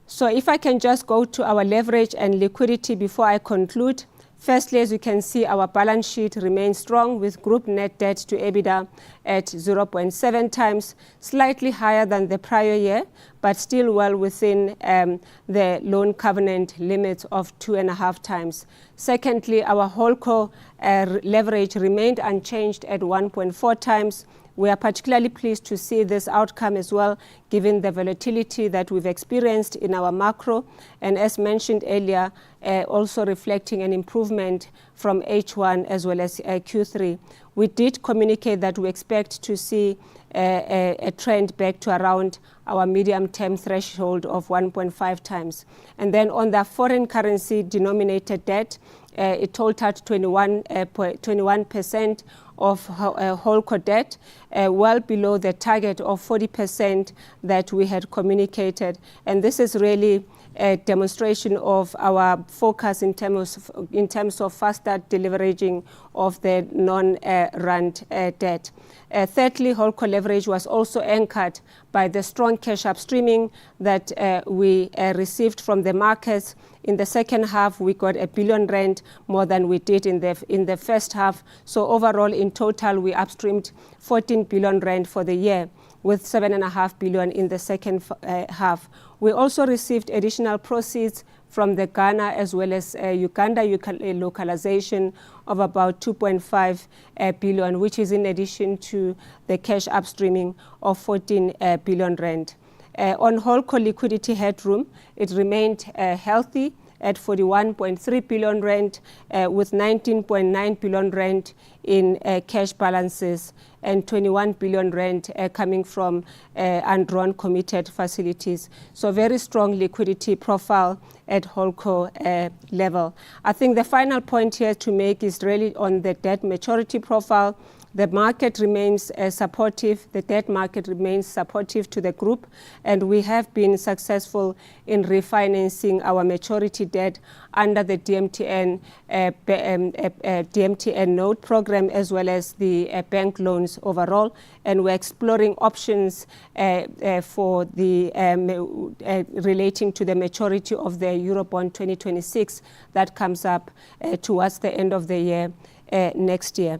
So if I can just go to our leverage and liquidity before I conclude. Firstly, as you can see, our balance sheet remains strong with group net debt to EBITDA at 0.7 times, slightly higher than the prior year, but still well within the loan covenant limit of 2.5 times. Secondly, our holdco leverage remained unchanged at 1.4 times. We are particularly pleased to see this outcome as well, given the volatility that we've experienced in our macro, and as mentioned earlier, also reflecting an improvement from H1 as well as Q3. We did communicate that we expect to see a trend back to around our medium-term threshold of 1.5 times. And then on the foreign currency denominated debt, it totaled 21% of holdco debt, well below the target of 40% that we had communicated. And this is really a demonstration of our focus in terms of faster deleveraging of the non-rand debt. Thirdly, holdco leverage was also anchored by the strong cash upstreaming that we received from the markets. In the second half, we got R1 billion more than we did in the first half. So overall, in total, we upstreamed 14 billion rand for the year, with 7.5 billion in the second half. We also received additional proceeds from the Ghana as well as Uganda localization of about 2.5 billion, which is in addition to the cash upstreaming of 14 billion rand. On holdco liquidity headroom, it remained healthy at 41.3 billion rand, with 19.9 billion rand in cash balances and 21 billion rand coming from undrawn committed facilities. So very strong liquidity profile at holdco level. I think the final point here to make is really on the debt maturity profile. The market remains supportive, the debt market remains supportive to the group, and we have been successful in refinancing our maturity debt under the DMTN note program as well as the bank loans overall. And we're exploring options for the relating to the maturity of the Eurobond 2026 that comes up towards the end of the year next year.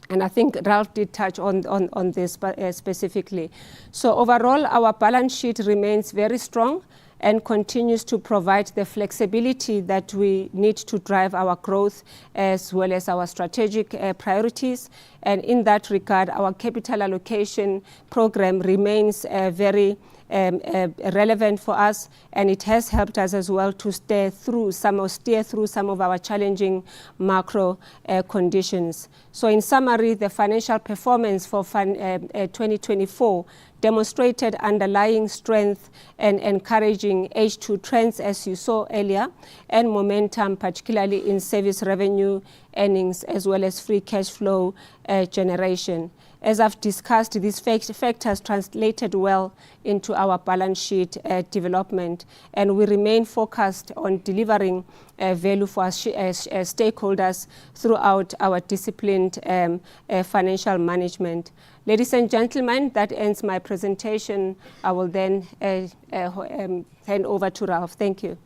And I think Ralph did touch on this specifically. So overall, our balance sheet remains very strong and continues to provide the flexibility that we need to drive our growth as well as our strategic priorities. And in that regard, our capital allocation program remains very relevant for us, and it has helped us as well to steer through some of our challenging macro conditions. So in summary, the financial performance for 2024 demonstrated underlying strength and encouraging H2 trends, as you saw earlier, and momentum, particularly in service revenue, earnings, as well as free cash flow generation. As I've discussed, these factors translated well into our balance sheet development, and we remain focused on delivering value for our stakeholders throughout our disciplined financial management. Ladies and gentlemen, that ends my presentation. I will then hand over to Ralph. Thank you.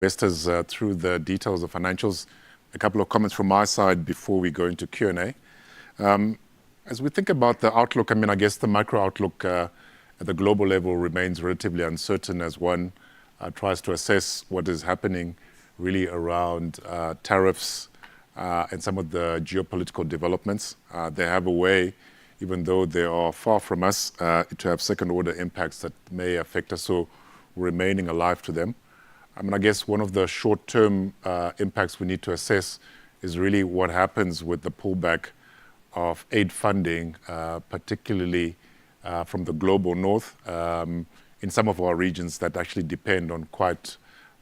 Investors through the details of financials. A couple of comments from my side before we go into Q&A. As we think about the outlook, I guess the macro outlook at the global level remains relatively uncertain as one tries to assess what is happening really around tariffs and some of the geopolitical developments. They have a way, even though they are far from us, to have second-order impacts that may affect us, so remaining alive to them. I guess one of the short-term impacts we need to assess is really what happens with the pullback of aid funding, particularly from the global north, in some of our regions that actually depend on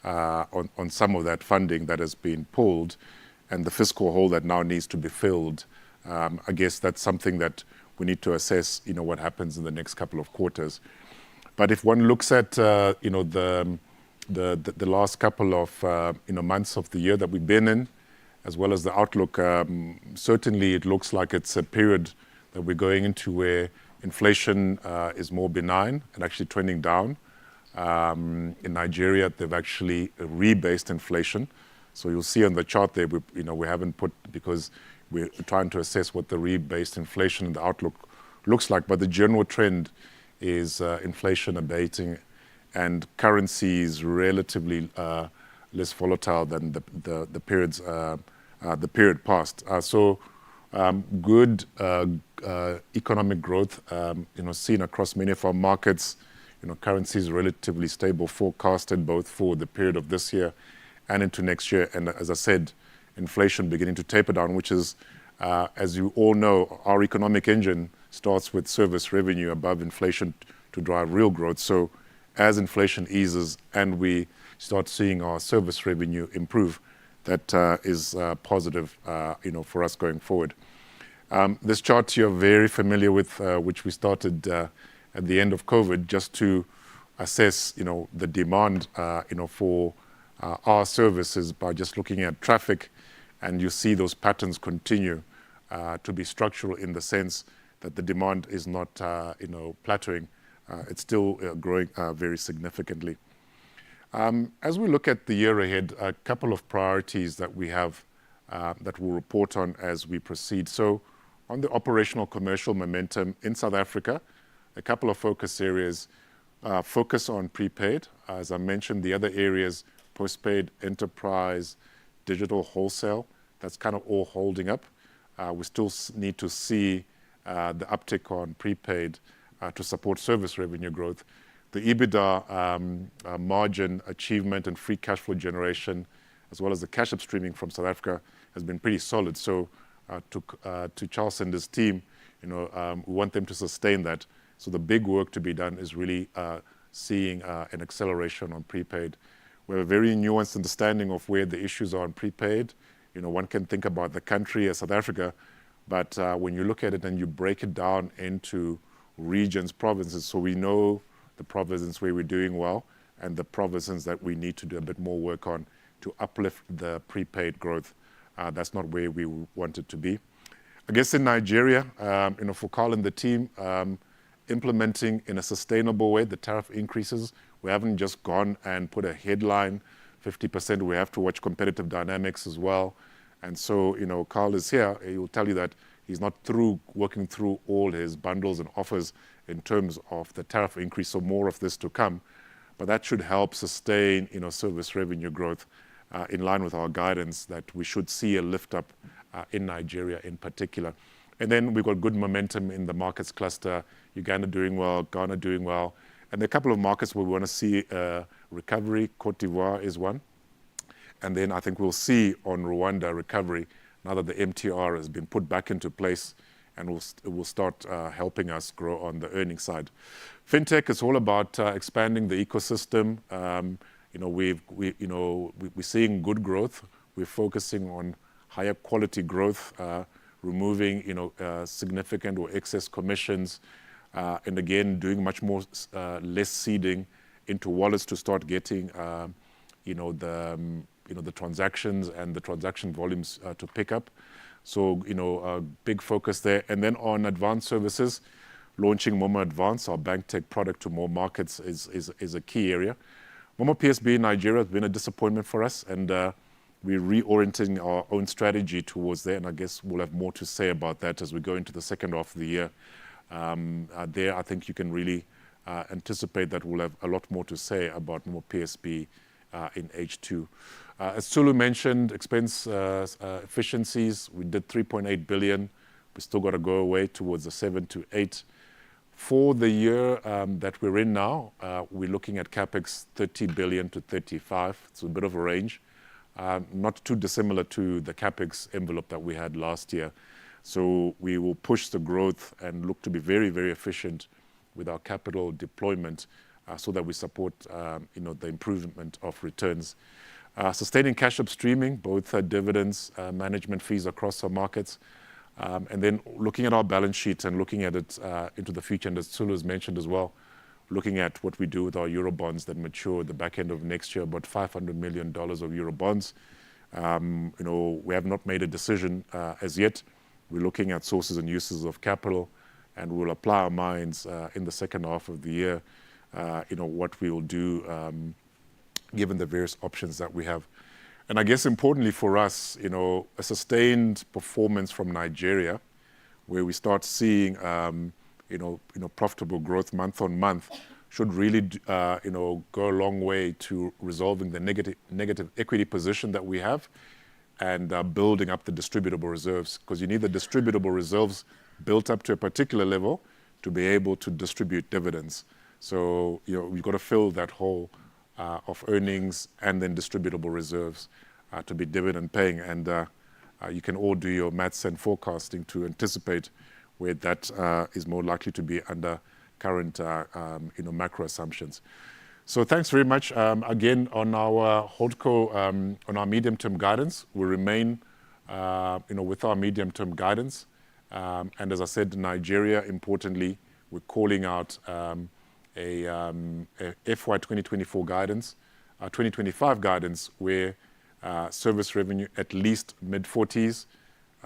on some of that funding that has been pulled, and the fiscal hole that now needs to be filled. I guess that's something that we need to assess, what happens in the next couple of quarters. But if one looks at, the last couple of months of the year that we've been in, as well as the outlook, certainly it looks like it's a period that we're going into where inflation is more benign and actually trending down. In Nigeria, they've actually rebased inflation. So you'll see on the chart there, we haven't put, because we're trying to assess what the rebased inflation and the outlook looks like. But the general trend is inflation abating, and currency is relatively less volatile than the period past. So good economic growth, seen across many of our markets. Currency is relatively stable, forecasted both for the period of this year and into next year. And as I said, inflation beginning to taper down, which is, as you all know, our economic engine starts with service revenue above inflation to drive real growth. So as inflation eases and we start seeing our service revenue improve, that is positive, for us going forward. This chart you're very familiar with, which we started at the end of COVID, just to assess, the demand, for our services by just looking at traffic, and you see those patterns continue to be structural in the sense that the demand is not, plateauing. It's still growing very significantly. As we look at the year ahead, a couple of priorities that we have that we'll report on as we proceed. So on the operational commercial momentum in South Africa, a couple of focus areas. Focus on prepaid. As I mentioned, the other areas, postpaid, enterprise, digital wholesale, that's kind of all holding up. We still need to see the uptick on prepaid to support service revenue growth. The EBITDA margin achievement and free cash flow generation, as well as the cash upstreaming from South Africa, has been pretty solid. So to Charles and his team, we want them to sustain that. So the big work to be done is really seeing an acceleration on prepaid. We have a very nuanced understanding of where the issues are on prepaid. One can think about the country as South Africa, but when you look at it and you break it down into regions, provinces, so we know the provinces where we're doing well and the provinces that we need to do a bit more work on to uplift the prepaid growth. That's not where we want it to be. I guess in Nigeria, for Carl and the team, implementing in a sustainable way the tariff increases. We haven't just gone and put a headline 50%. We have to watch competitive dynamics as well. And so, Carl is here. He will tell you that he's not through working through all his bundles and offers in terms of the tariff increase, so more of this to come. But that should help sustain, service revenue growth in line with our guidance that we should see a lift up in Nigeria in particular. And then we've got good momentum in the markets cluster, Uganda doing well, Ghana doing well. And there are a couple of markets where we want to see recovery. Cote d'Ivoire is one. And then I think we'll see on Rwanda recovery now that the MTR has been put back into place, and it will start helping us grow on the earnings side. Fintech is all about expanding the ecosystem. We're seeing good growth. We're focusing on higher quality growth, removing significant or excess commissions, and again doing much more less seeding into wallets to start getting the transactions and the transaction volumes to pick up. So a big focus there. And then on advanced services, launching Momo Advance, our bank tech product, to more markets is a key area. Momo PSB in Nigeria has been a disappointment for us, and we're reorienting our own strategy towards there, and I guess we'll have more to say about that as we go into the second half of the year. There, I think you can really anticipate that we'll have a lot more to say about more PSB in H2. As Sulu mentioned, expense efficiencies, we did 3.8 billion. We still got to go away towards the 7 to 8. For the year that we're in now, we're looking at CapEx 30 billion to 35. It's a bit of a range. Not too dissimilar to the CapEx envelope that we had last year. So we will push the growth and look to be very, very efficient with our capital deployment so that we support the improvement of returns. Sustaining cash upstreaming, both dividends, management fees across our markets, and then looking at our balance sheet and looking at it into the future. And as Sulu has mentioned as well, looking at what we do with our Euro bonds that mature at the back end of next year, about $500 million of Euro bonds. We have not made a decision as yet. We're looking at sources and uses of capital, and we'll apply our minds in the second half of the year, what we will do given the various options that we have. And I guess importantly for us, a sustained performance from Nigeria, where we start seeing, profitable growth month on month, should really, go a long way to resolving the negative equity position that we have and building up the distributable reserves, because you need the distributable reserves built up to a particular level to be able to distribute dividends. So, we've got to fill that hole of earnings and then distributable reserves to be dividend paying. And you can all do your maths and forecasting to anticipate where that is more likely to be under current macro assumptions. So thanks very much. Again, on our holdco, on our medium-term guidance, we remain with our medium-term guidance. And as I said, Nigeria, importantly, we're calling out a FY 2024 guidance, 2025 guidance, where service revenue at least mid-40s,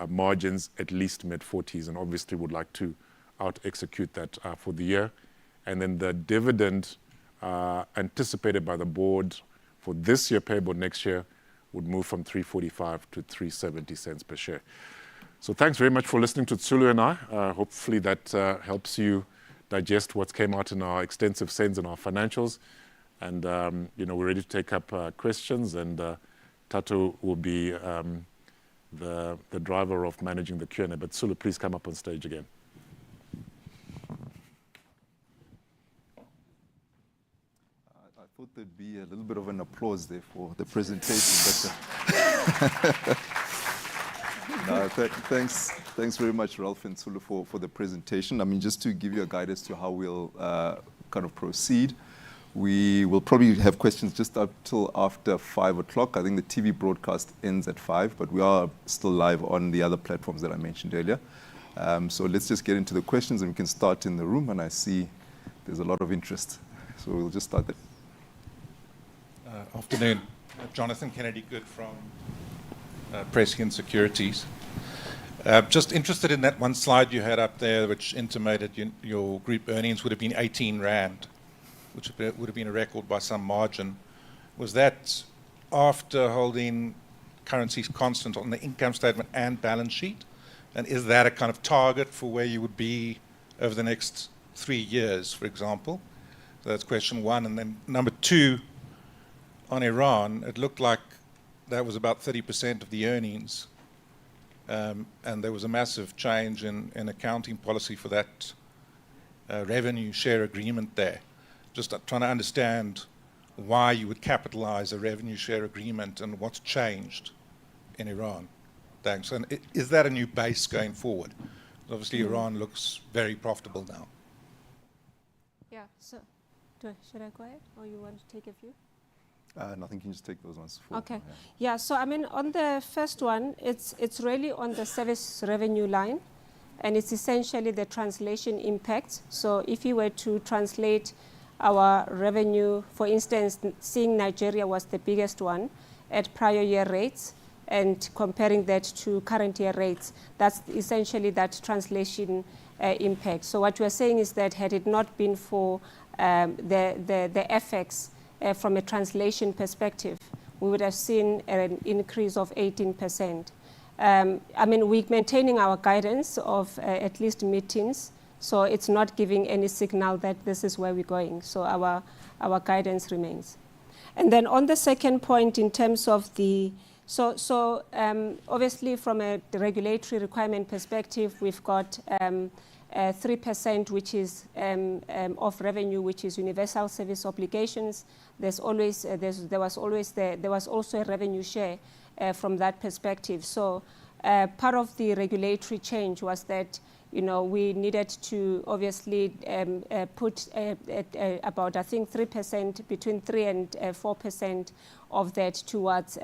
margins at least mid-40s, and obviously would like to out-execute that for the year. And then the dividend anticipated by the board for this year, payable next year, would move from 3.45 to 3.70 cents per share. So thanks very much for listening to Tsulu and I. Hopefully that helps you digest what came out in our extensive SENS and our financials. And we're ready to take up questions, and Tato will be the driver of managing the Q&A. But Tsulu, please come up on stage again. I thought there'd be a little bit of an applause there for the presentation. But thanks very much, Ralph and Tsulu, for the presentation. I mean, just to give you a guidance to how we'll kind of proceed. We will probably have questions just up till after 5 o'clock. I think the TV broadcast ends at 5, but we are still live on the other platforms that I mentioned earlier. So let's just get into the questions, and we can start in the room. And I see there's a lot of interest. So we'll just start there. Afternoon. Jonathan Kennedy-Good from Prescient Securities. Just interested in that one slide you had up there, which intimated your group earnings would have been 18 Rand, which would have been a record by some margin. Was that after holding currencies constant on the income statement and balance sheet? And is that a kind of target for where you would be over the next 3 years, for example? So that's question one. And then number two, on Iran, it looked like that was about 30% of the earnings. And there was a massive change in accounting policy for that revenue share agreement there. Just trying to understand why you would capitalize a revenue share agreement and what's changed in Iran. Thanks. And is that a new base going forward? Obviously, Iran looks very profitable now. Yeah, so should I go ahead, or you want to take a few? Nothing, can just take those ones. Okay. Yeah, so I mean, on the first one, it's really on the service revenue line, and it's essentially the translation impact. So if you were to translate our revenue, for instance, seeing Nigeria was the biggest one at prior year rates, and comparing that to current year rates, that's essentially that translation impact. So what we're saying is that had it not been for the FX from a translation perspective, we would have seen an increase of 18%. I mean, we're maintaining our guidance of at least mid-teens, so it's not giving any signal that this is where we're going. So our guidance remains. And then on the second point, in terms of the obviously from a regulatory requirement perspective, we've got 3%, which is of revenue, which is universal service obligations. There was also a revenue share from that perspective. So part of the regulatory change was that we needed to obviously put about, I think, 3%, between 3 and 4% of that towards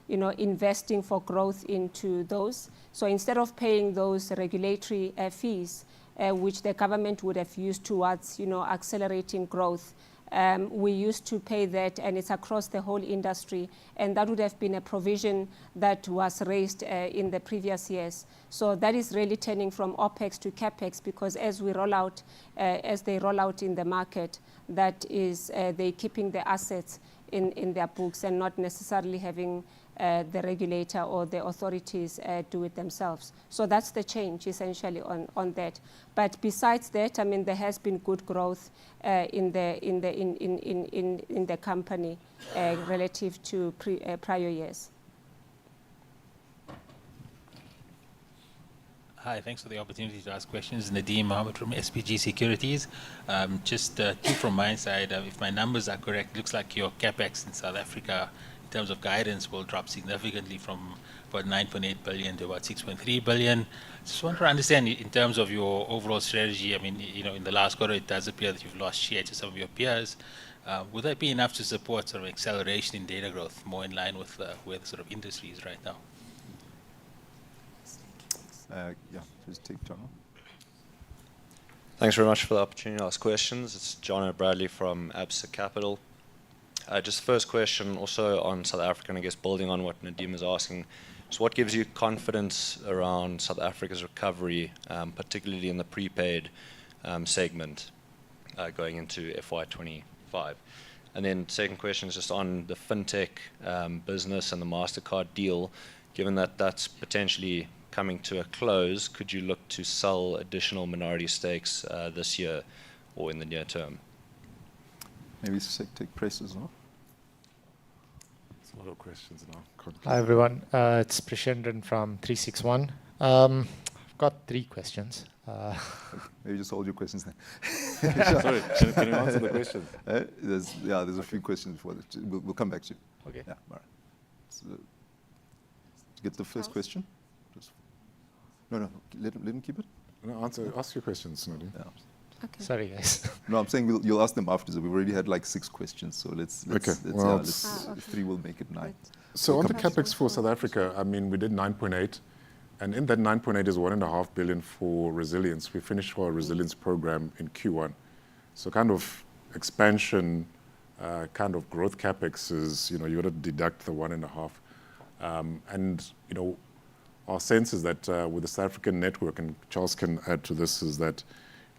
investing for growth into those. So instead of paying those regulatory fees, which the government would have used towards accelerating growth, we used to pay that, and it's across the whole industry, and that would have been a provision that was raised in the previous years. So that is really turning from OPEX to CAPEX, because as they roll out in the market, that is they keeping the assets in their books and not necessarily having the regulator or the authorities do it themselves. So that's the change essentially on that. But besides that, I mean, there has been good growth in the company relative to prior years. Hi, thanks for the opportunity to ask questions. Nadeem Mohammed from SPG Securities. Just two from my side. If my numbers are correct, it looks like your CapEx in South Africa in terms of guidance, will drop significantly from about 9.8 billion to about 6.3 billion. Just want to understand in terms of your overall strategy. I mean, in the last quarter, it does appear that you've lost share to some of your peers. Would that be enough to support sort of acceleration in data growth, more in line with where the sort of industry is right now? Yeah, just take John. Thanks very much for the opportunity to ask questions. It's John O'Bradley from Absa Capital. Just the first question also on South Africa, and I guess building on what Nadeem was asking. So what gives you confidence around South Africa's recovery, particularly in the prepaid segment going into FY25? And then second question is just on the fintech business and the MasterCard deal. Given that that's potentially coming to a close, could you look to sell additional minority stakes this year or in the near term? Maybe take Press as well. It's a lot of questions now. Hi everyone, it's Prashendran from 361. I've got 3 questions. Maybe just hold your questions then. Sorry, can you answer the question? There's a few questions before that. We'll come back to you. Okay. Yeah, all right. So, to get the first question. No, let him keep it. No, ask your questions, Nadeem. Yeah. Okay. Sorry guys. No, I'm saying you'll ask them after. So we've already had like 6 questions. So let's Okay, well, okay. 3 will make it 9. So on the capex for South Africa, I mean, we did 9.8, and in that 9.8 is 1.5 billion for resilience. We finished our resilience program in Q1. So kind of expansion, kind of growth capex is, you got to deduct the 1.5. And, our sense is that with the South African network, and Charles can add to this, is that,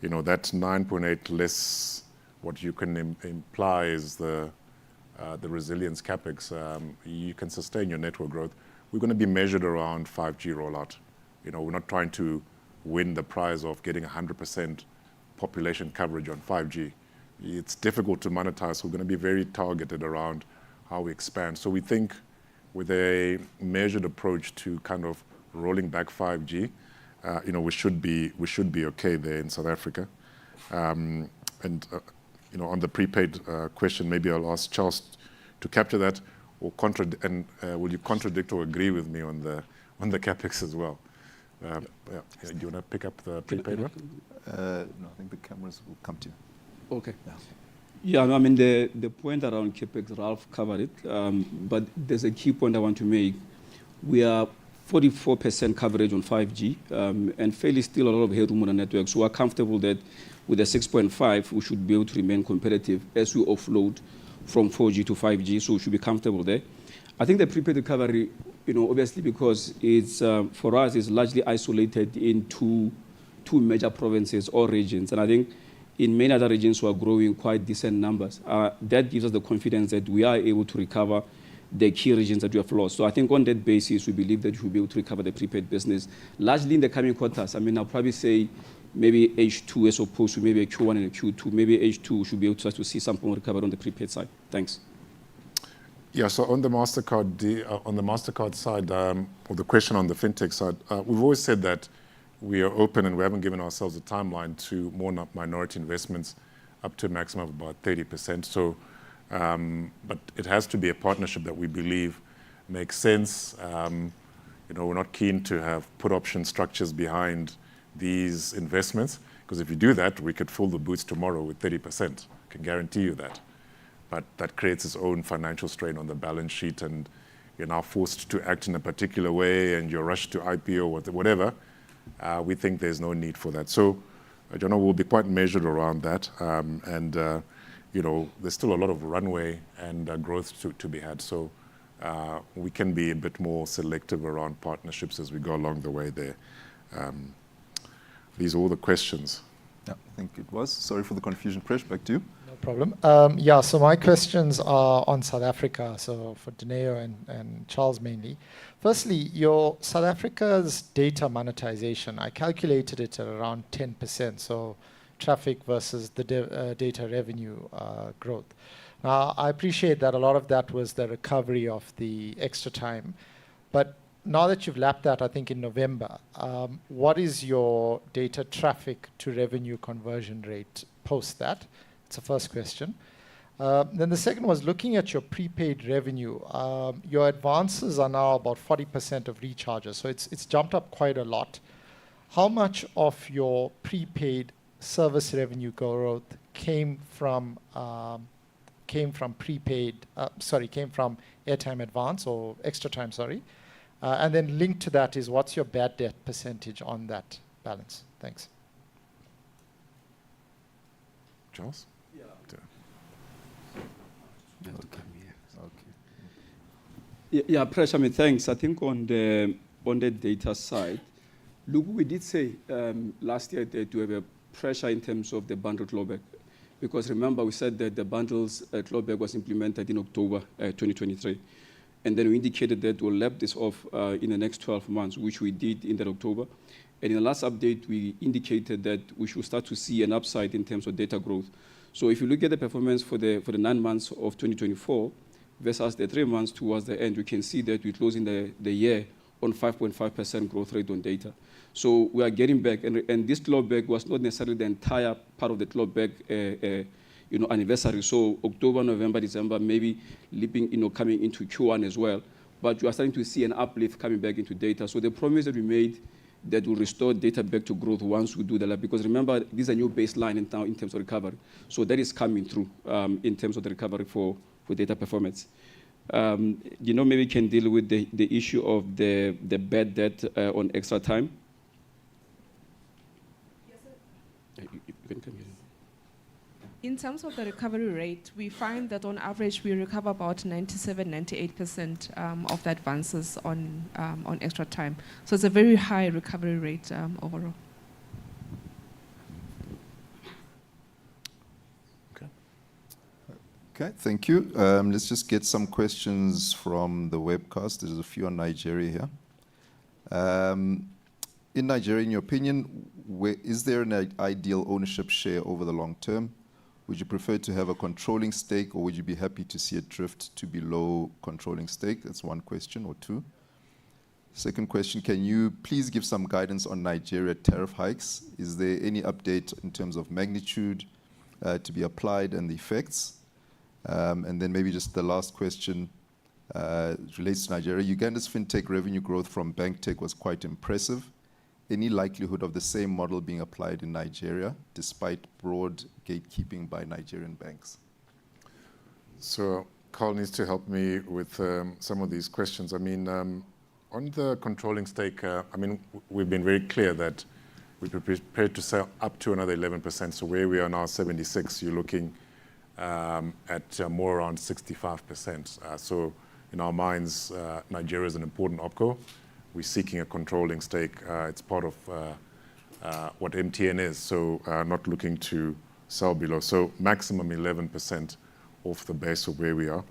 that 9.8 less what you can imply is the resilience capex, you can sustain your network growth. We're going to be measured around 5G rollout. We're not trying to win the prize of getting 100% population coverage on 5G. It's difficult to monetize, so we're going to be very targeted around how we expand. So we think with a measured approach to kind of rolling back 5G, we should be okay there in South Africa. And on the prepaid question, maybe I'll ask Charles to capture that, or will you contradict or agree with me on the capex as well? Do you want to pick up the prepaid one? No, I think the cameras will come to you. Okay. Yeah, no, I mean, the point around capex, Ralph covered it, but there's a key point I want to make. We are 44% coverage on 5G, and fairly still a lot of headroom on the network. So we're comfortable that with the 6.5, we should be able to remain competitive as we offload from 4G to 5G, so we should be comfortable there. I think the prepaid recovery, obviously because it's, for us, it's largely isolated in two major provinces or regions. And I think in many other regions, we are growing quite decent numbers. That gives us the confidence that we are able to recover the key regions that we have lost. So I think on that basis, we believe that we'll be able to recover the prepaid business largely in the coming quarters. I mean, I'll probably say maybe H2 as opposed to maybe a Q1 and a Q2. Maybe H2 we should be able to start to see some more recovery on the prepaid side. Thanks. Yeah, so on the MasterCard side, or the question on the fintech side, we've always said that we are open and we haven't given ourselves a timeline to more minority investments up to a maximum of about 30%. So, but it has to be a partnership that we believe makes sense. We're not keen to have put option structures behind these investments, because if you do that, we could fill the boots tomorrow with 30%. I can guarantee you that. But that creates its own financial strain on the balance sheet, and you're now forced to act in a particular way, and you're rushed to IPO or whatever. We think there's no need for that. So, we'll be quite measured around that. There's still a lot of runway and growth to be had. So we can be a bit more selective around partnerships as we go along the way there. These are all the questions. Yeah, I think it was. Sorry for the confusion. Presh, back to you. No problem. So my questions are on South Africa, so for Dineo and Charles mainly. Firstly, your South Africa's data monetization, I calculated it at around 10%, so traffic versus the data revenue growth. Now, I appreciate that a lot of that was the recovery of the extra time, but now that you've lapped that, I think in November, what is your data traffic to revenue conversion rate post that? It's the first question. Then the second was looking at your prepaid revenue. Your advances are now about 40% of recharges, so it's jumped up quite a lot. How much of your prepaid service revenue growth came from airtime advance or extra time, sorry. And then linked to that is what's your bad debt percentage on that balance? Thanks. Charles? Yeah, Presh, thanks. I think on the data side, look, we did say last year that we have a pressure in terms of the bundle clawback. Because remember, we said that the bundles clawback was implemented in October 2023. And then we indicated that we'll lap this off in the next 12 months, which we did in that October. And in the last update, we indicated that we should start to see an upside in terms of data growth. So if you look at the performance for the 9 months of 2024 versus the 3 months towards the end, you can see that we're closing the year on 5.5% growth rate on data. So we are getting back, and this clawback was not necessarily the entire part of the clawback anniversary. So October, November, December, maybe coming into Q1 as well. But you are starting to see an uplift coming back into data. So the promise that we made that will restore data back to growth once we do that, because remember, this is a new baseline in terms of recovery. So that is coming through in terms of the recovery for data performance. Maybe we can deal with the issue of the bad debt on extra time. Yes, sir. You can come here. In terms of the recovery rate, we find that on average we recover about 97-98% of the advances on extra time. So it's a very high recovery rate overall. Okay, thank you. Let's just get some questions from the webcast. There's a few on Nigeria here. In Nigeria, in your opinion, is there an ideal ownership share over the long term? Would you prefer to have a controlling stake, or would you be happy to see a drift to below controlling stake? That's one question, or two. Second question, can you please give some guidance on Nigeria tariff hikes? Is there any update in terms of magnitude to be applied and the effects? And then maybe just the last question relates to Nigeria. Uganda's fintech revenue growth from bank tech was quite impressive. Any likelihood of the same model being applied in Nigeria, despite broad gatekeeping by Nigerian banks? So Carl needs to help me with some of these questions. On the controlling stake, we've been very clear that we're prepared to sell up to another 11%. So where we are now, 76, you're looking at more around 65%. So in our minds, Nigeria is an important opco. We're seeking a controlling stake. It's part of what MTN is, so not looking to sell below. So maximum 11% off the base of where we are.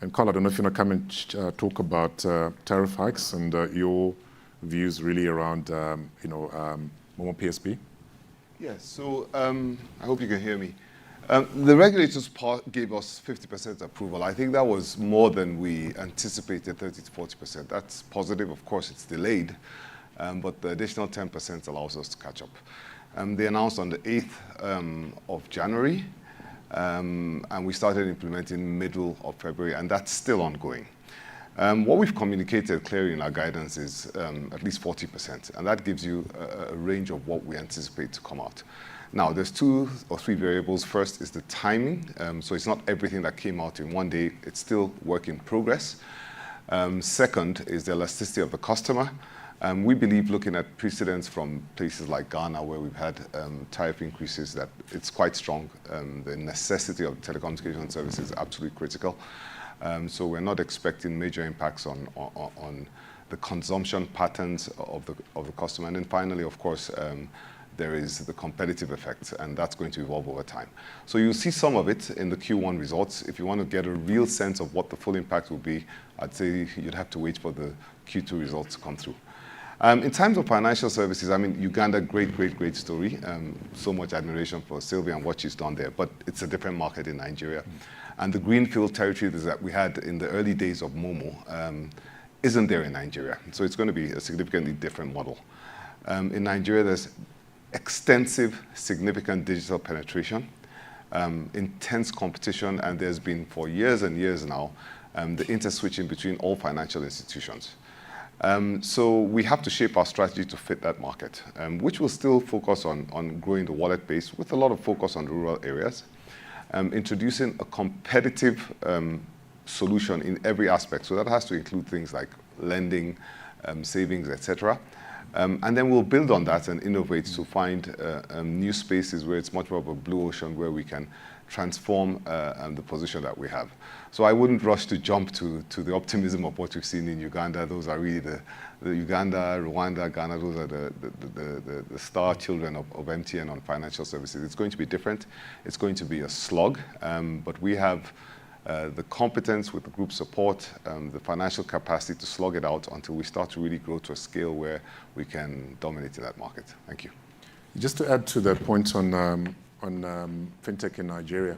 And Carl, I don't know if you want to come and talk about tariff hikes and your views really around Momo PSB. Yes, so I hope you can hear me. The regulators gave us 50% approval. I think that was more than we anticipated, 30 to 40%. That's positive. Of course, it's delayed, but the additional 10% allows us to catch up. They announced on the 8th of January, and we started implementing middle of February, and that's still ongoing. What we've communicated clearly in our guidance is at least 40%, and that gives you a range of what we anticipate to come out. Now, there's 2 or 3 variables. First is the timing. So it's not everything that came out in one day. It's still work in progress. Second is the elasticity of the customer. We believe, looking at precedents from places like Ghana, where we've had tariff increases, that it's quite strong. The necessity of telecommunication services is absolutely critical. So we're not expecting major impacts on the consumption patterns of the customer. And then finally, of course, there is the competitive effect, and that's going to evolve over time. So you'll see some of it in the Q1 results. If you want to get a real sense of what the full impact will be, I'd say you'd have to wait for the Q2 results to come through. In terms of financial services, Uganda, great story. So much admiration for Sylvia and what she's done there, but it's a different market in Nigeria. And the greenfield territory that we had in the early days of Momo isn't there in Nigeria. So it's going to be a significantly different model. In Nigeria, there's extensive, significant digital penetration. intense competition, and there's been for years and years now the interswitching between all financial institutions. So we have to shape our strategy to fit that market, which will still focus on growing the wallet base with a lot of focus on rural areas, introducing a competitive solution in every aspect. So that has to include things like lending, savings, etc. And then we'll build on that and innovate to find new spaces where it's much more of a blue ocean where we can transform the position that we have. So I wouldn't rush to jump to the optimism of what we've seen in Uganda. Those are really the Uganda, Rwanda, Ghana, those are the star children of MTN on financial services. It's going to be different. It's going to be a slog, but we have the competence with the group support, the financial capacity to slog it out until we start to really grow to a scale where we can dominate in that market. Thank you. Just to add to that point on fintech in Nigeria,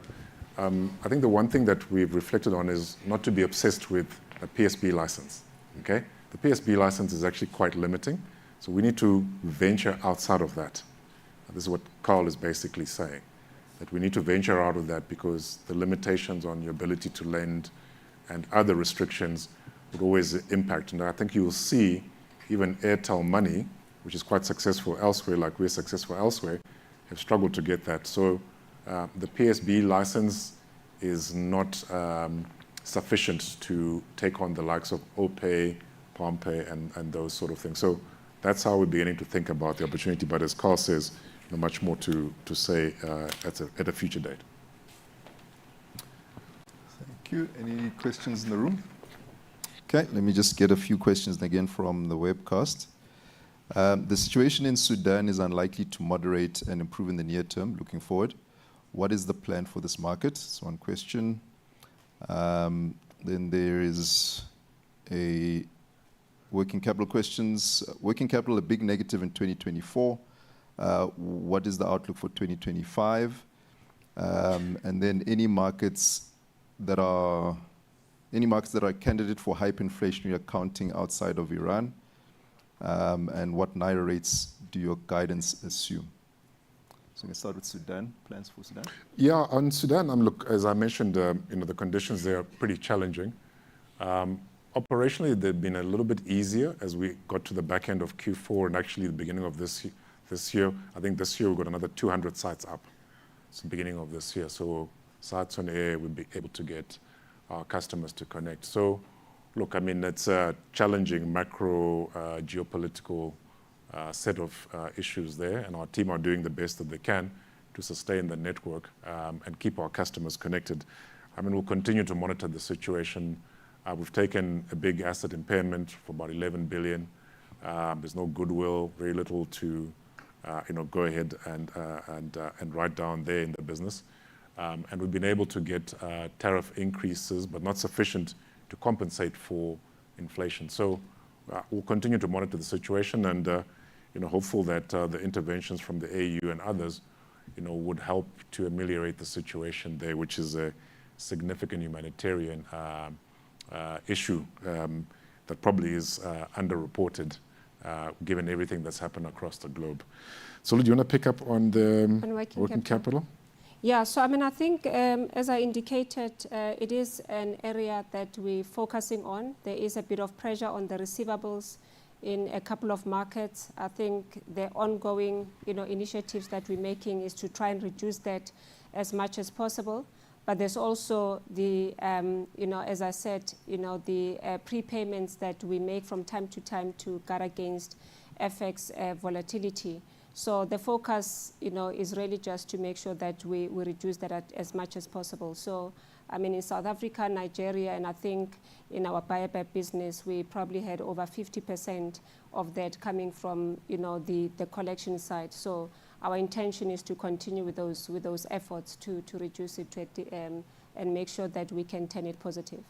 I think the one thing that we've reflected on is not to be obsessed with a PSB license. Okay, the PSB license is actually quite limiting, so we need to venture outside of that. This is what Carl is basically saying, that we need to venture out of that because the limitations on your ability to lend and other restrictions would always impact. And I think you will see even Airtel Money, which is quite successful elsewhere, like we're successful elsewhere, have struggled to get that. So the PSB license is not sufficient to take on the likes of OPay, PalmPay, and those sort of things. So that's how we're beginning to think about the opportunity. But as Carl says, much more to say at a future date. Thank you. Any questions in the room? Okay, let me just get a few questions again from the webcast. The situation in Sudan is unlikely to moderate and improve in the near term, looking forward. What is the plan for this market? That's one question. Then there is a working capital questions. Working capital, a big negative in 2024. What is the outlook for 2025? And then any markets that are candidate for hyperinflationary accounting outside of Iran? And what Naira rates do your guidance assume? So we can start with Sudan, plans for Sudan. Yeah, on Sudan, look, as I mentioned, the conditions there are pretty challenging. Operationally, they've been a little bit easier as we got to the back end of Q4 and actually the beginning of this year. I think this year we've got another 200 sites up. It's the beginning of this year. So sites on air, we'll be able to get our customers to connect. So look, it's a challenging macro geopolitical set of issues there, and our team are doing the best that they can to sustain the network and keep our customers connected. We'll continue to monitor the situation. We've taken a big asset impairment for about 11 billion. There's no goodwill, very little to go ahead and write down there in the business. And we've been able to get tariff increases, but not sufficient to compensate for inflation. So we'll continue to monitor the situation and hopeful that the interventions from the AU and others would help to ameliorate the situation there, which is a significant humanitarian issue that probably is underreported given everything that's happened across the globe. So do you want to pick up on the working capital? Yeah, so I think as I indicated, it is an area that we're focusing on. There is a bit of pressure on the receivables in a couple of markets. I think the ongoing initiatives that we're making is to try and reduce that as much as possible. But there's also the, as I said, the prepayments that we make from time to time to guard against FX volatility. So the focus, is really just to make sure that we reduce that as much as possible. So, in South Africa, Nigeria, and I think in our buyback business, we probably had over 50% of that coming from, the collection side. So our intention is to continue with those efforts to reduce it and make sure that we can turn it positive.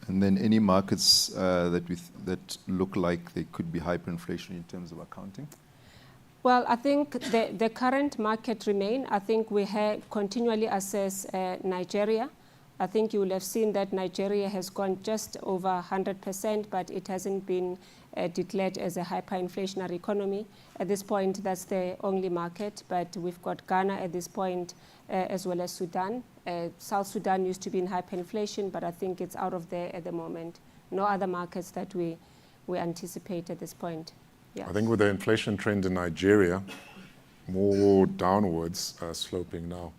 And then any markets that look like they could be hyperinflation in terms of accounting? Well, I think the current market remain. I think we continually assess Nigeria. I think you will have seen that Nigeria has gone just over 100%, but it hasn't been declared as a hyperinflationary economy. At this point, that's the only market, but we've got Ghana at this point, as well as Sudan. South Sudan used to be in hyperinflation, but I think it's out of there at the moment. No other markets that we anticipate at this point. Yeah. I think with the inflation trend in Nigeria, more downwards sloping now.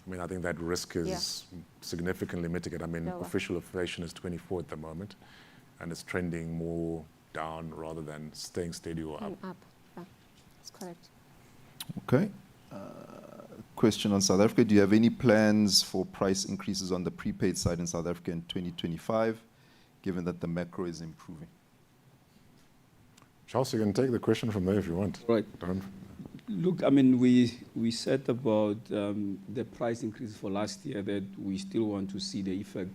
I mean, I think that risk is significantly mitigated. I mean, official inflation is 24 at the moment, and it's trending more down rather than staying steady or up. Up. Yeah, that's correct. Okay. Question on South Africa. Do you have any plans for price increases on the prepaid side in South Africa in 2025, given that the macro is improving? Charles, you can take the question from there if you want. Right. Don't. Look, I mean, we said about the price increase for last year that we still want to see the effect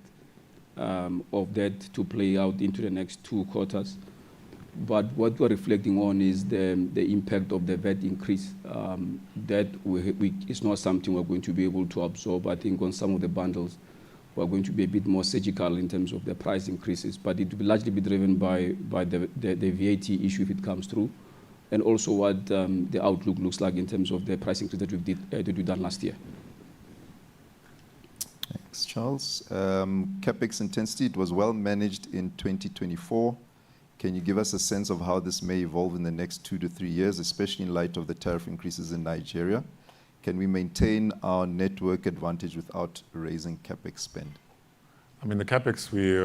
of that to play out into the next 2 quarters. But what we're reflecting on is the impact of the VAT increase. That is not something we're going to be able to absorb. I think on some of the bundles, we're going to be a bit more surgical in terms of the price increases, but it will largely be driven by the VAT issue if it comes through, and also what the outlook looks like in terms of the price increase that we've done last year. Thanks, Charles. CapEx intensity, it was well managed in 2024. Can you give us a sense of how this may evolve in the next 2 to 3 years, especially in light of the tariff increases in Nigeria? Can we maintain our network advantage without raising CapEx spend? I mean, the CapEx we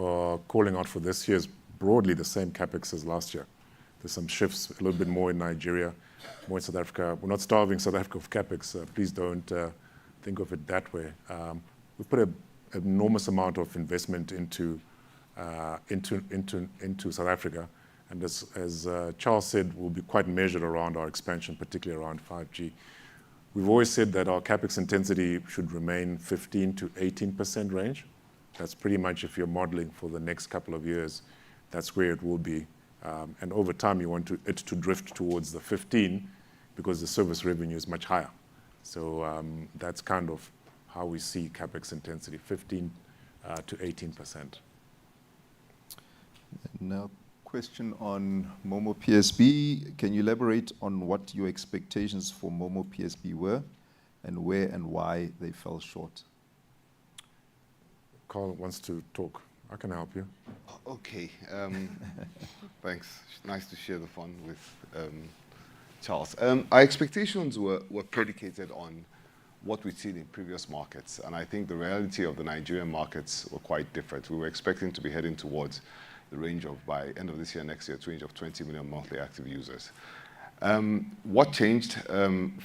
are calling out for this year is broadly the same CapEx as last year. There's some shifts, a little bit more in Nigeria, more in South Africa. We're not starving South Africa of CapEx. Please don't think of it that way. We've put an enormous amount of investment into South Africa. And as Charles said, we'll be quite measured around our expansion, particularly around 5G. We've always said that our CapEx intensity should remain 15 to 18% range. That's pretty much, if you're modeling for the next couple of years, that's where it will be. And over time, you want it to drift towards the 15 because the service revenue is much higher. So that's kind of how we see CapEx intensity, 15 to 18%. Now, question on Momo PSB. Can you elaborate on what your expectations for Momo PSB were and where and why they fell short? Carl wants to talk. I can help you. Okay. Thanks. Nice to share the fun with Charles. Our expectations were predicated on what we'd seen in previous markets. And I think the reality of the Nigerian markets were quite different. We were expecting to be heading towards the range of, by end of this year, next year, to range of 20 million monthly active users. What changed?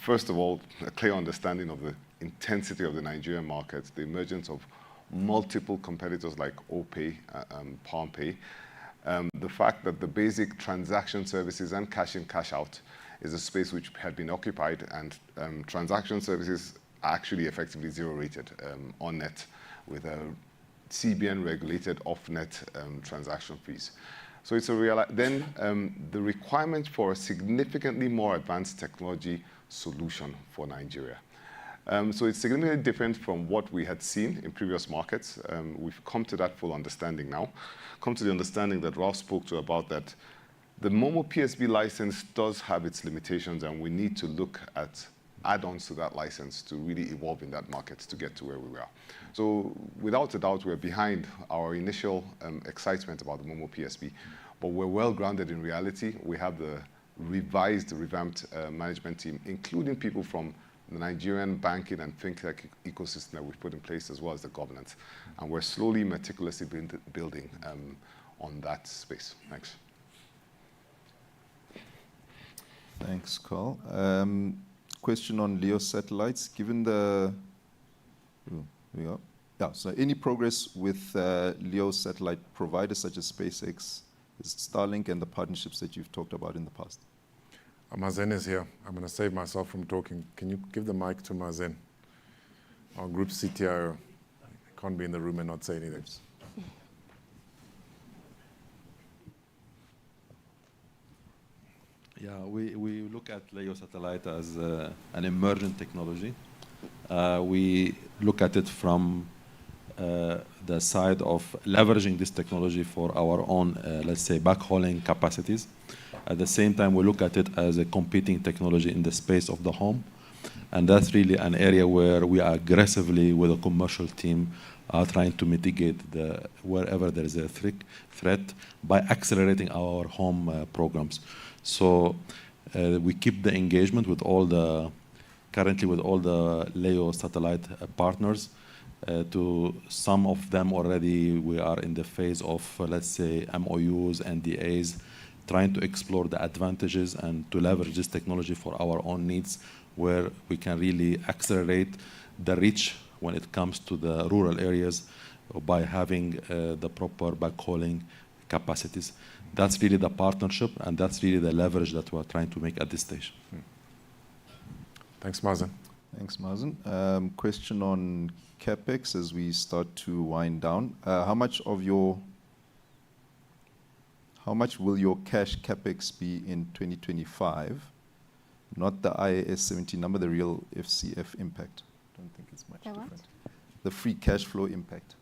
First of all, a clear understanding of the intensity of the Nigerian market, the emergence of multiple competitors like OPay, PalmPay, the fact that the basic transaction services and cash in, cash out is a space which had been occupied, and transaction services are actually effectively zero-rated on net with a CBN-regulated off-net transaction fees. So it's then the requirement for a significantly more advanced technology solution for Nigeria. So it's significantly different from what we had seen in previous markets. We've come to that full understanding now. Come to the understanding that Ralph spoke to about that the Momo PSB license does have its limitations, and we need to look at add-ons to that license to really evolve in that market to get to where we are. So without a doubt, we're behind our initial excitement about the Momo PSB, but we're well grounded in reality. We have the revamped management team, including people from the Nigerian banking and fintech ecosystem that we've put in place, as well as the governance. And we're slowly, meticulously building on that space. Thanks. Thanks, Carl. Question on LEO satellites. Given the... so any progress with LEO satellite providers such as SpaceX, Starlink, and the partnerships that you've talked about in the past? Mazen is here. I'm going to save myself from talking. Can you give the mic to Mazen, our group CTO? Can't be in the room and not say anything. Yeah, we look at LEO satellite as an emergent technology. We look at it from the side of leveraging this technology for our own, let's say, backhauling capacities. At the same time, we look at it as a competing technology in the space of the home. And that's really an area where we are aggressively, with a commercial team, trying to mitigate wherever there is a threat by accelerating our home programs. So we keep the engagement with currently with all the LEO satellite partners. To some of them already, we are in the phase of, let's say, MOUs, NDAs, trying to explore the advantages and to leverage this technology for our own needs, where we can really accelerate the reach when it comes to the rural areas by having the proper backhauling capacities. That's really the partnership, and that's really the leverage that we're trying to make at this stage. Thanks, Mazen. Thanks, Mazen. Question on CapEx as we start to wind down. How much will your cash CapEx be in 2025? Not the IAS 17 number, the real FCF impact. I don't think it's much different. The free cash flow impact.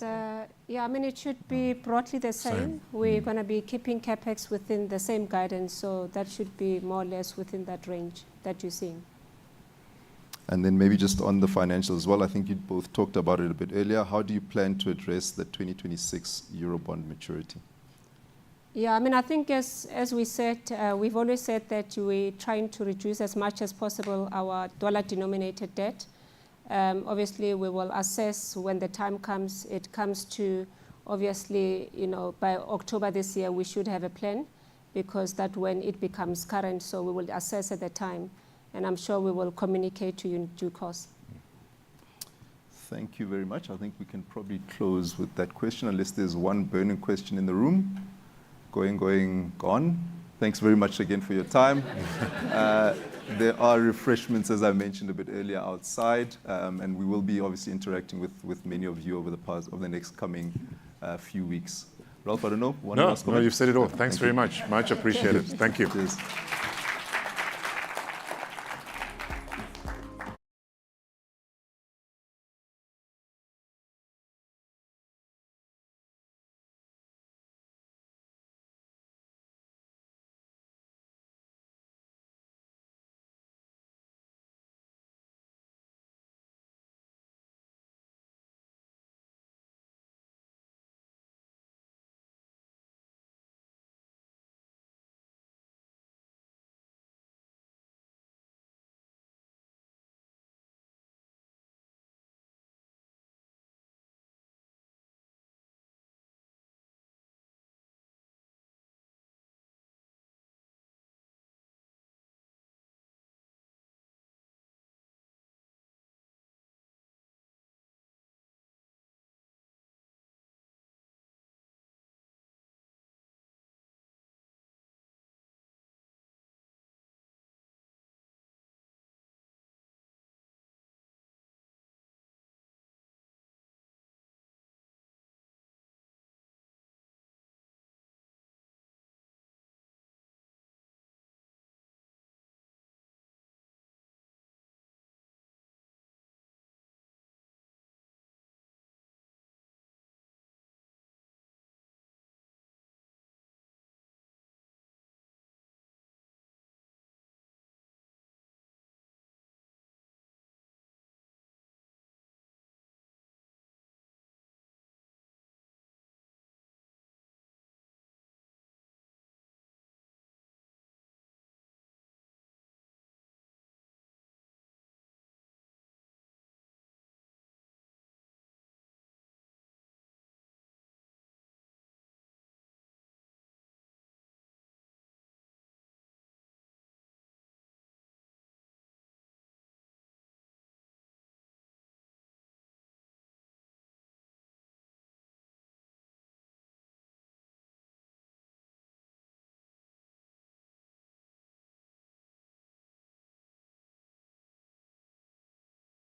Yeah, I mean, it should be broadly the same. We're going to be keeping CapEx within the same guidance, so that should be more or less within that range that you're seeing. And then maybe just on the financials as well, I think you both talked about it a bit earlier. How do you plan to address the 2026 Eurobond maturity? Yeah, I mean, I think as we said, we've always said that we're trying to reduce as much as possible our dollar-denominated debt. Obviously, we will assess when the time comes. It comes to, obviously, by October this year, we should have a plan, because that's when it becomes current. So we will assess at the time, and I'm sure we will communicate to you in due course. Thank you very much. I think we can probably close with that question, unless there's one burning question in the room. Going, gone. Thanks very much again for your time. There are refreshments, as I mentioned a bit earlier, outside, and we will be obviously interacting with many of you over the next coming few weeks. Ralph, I don't know. No, you've said it all. Thanks very much. Much appreciated. Thank you. Cheers.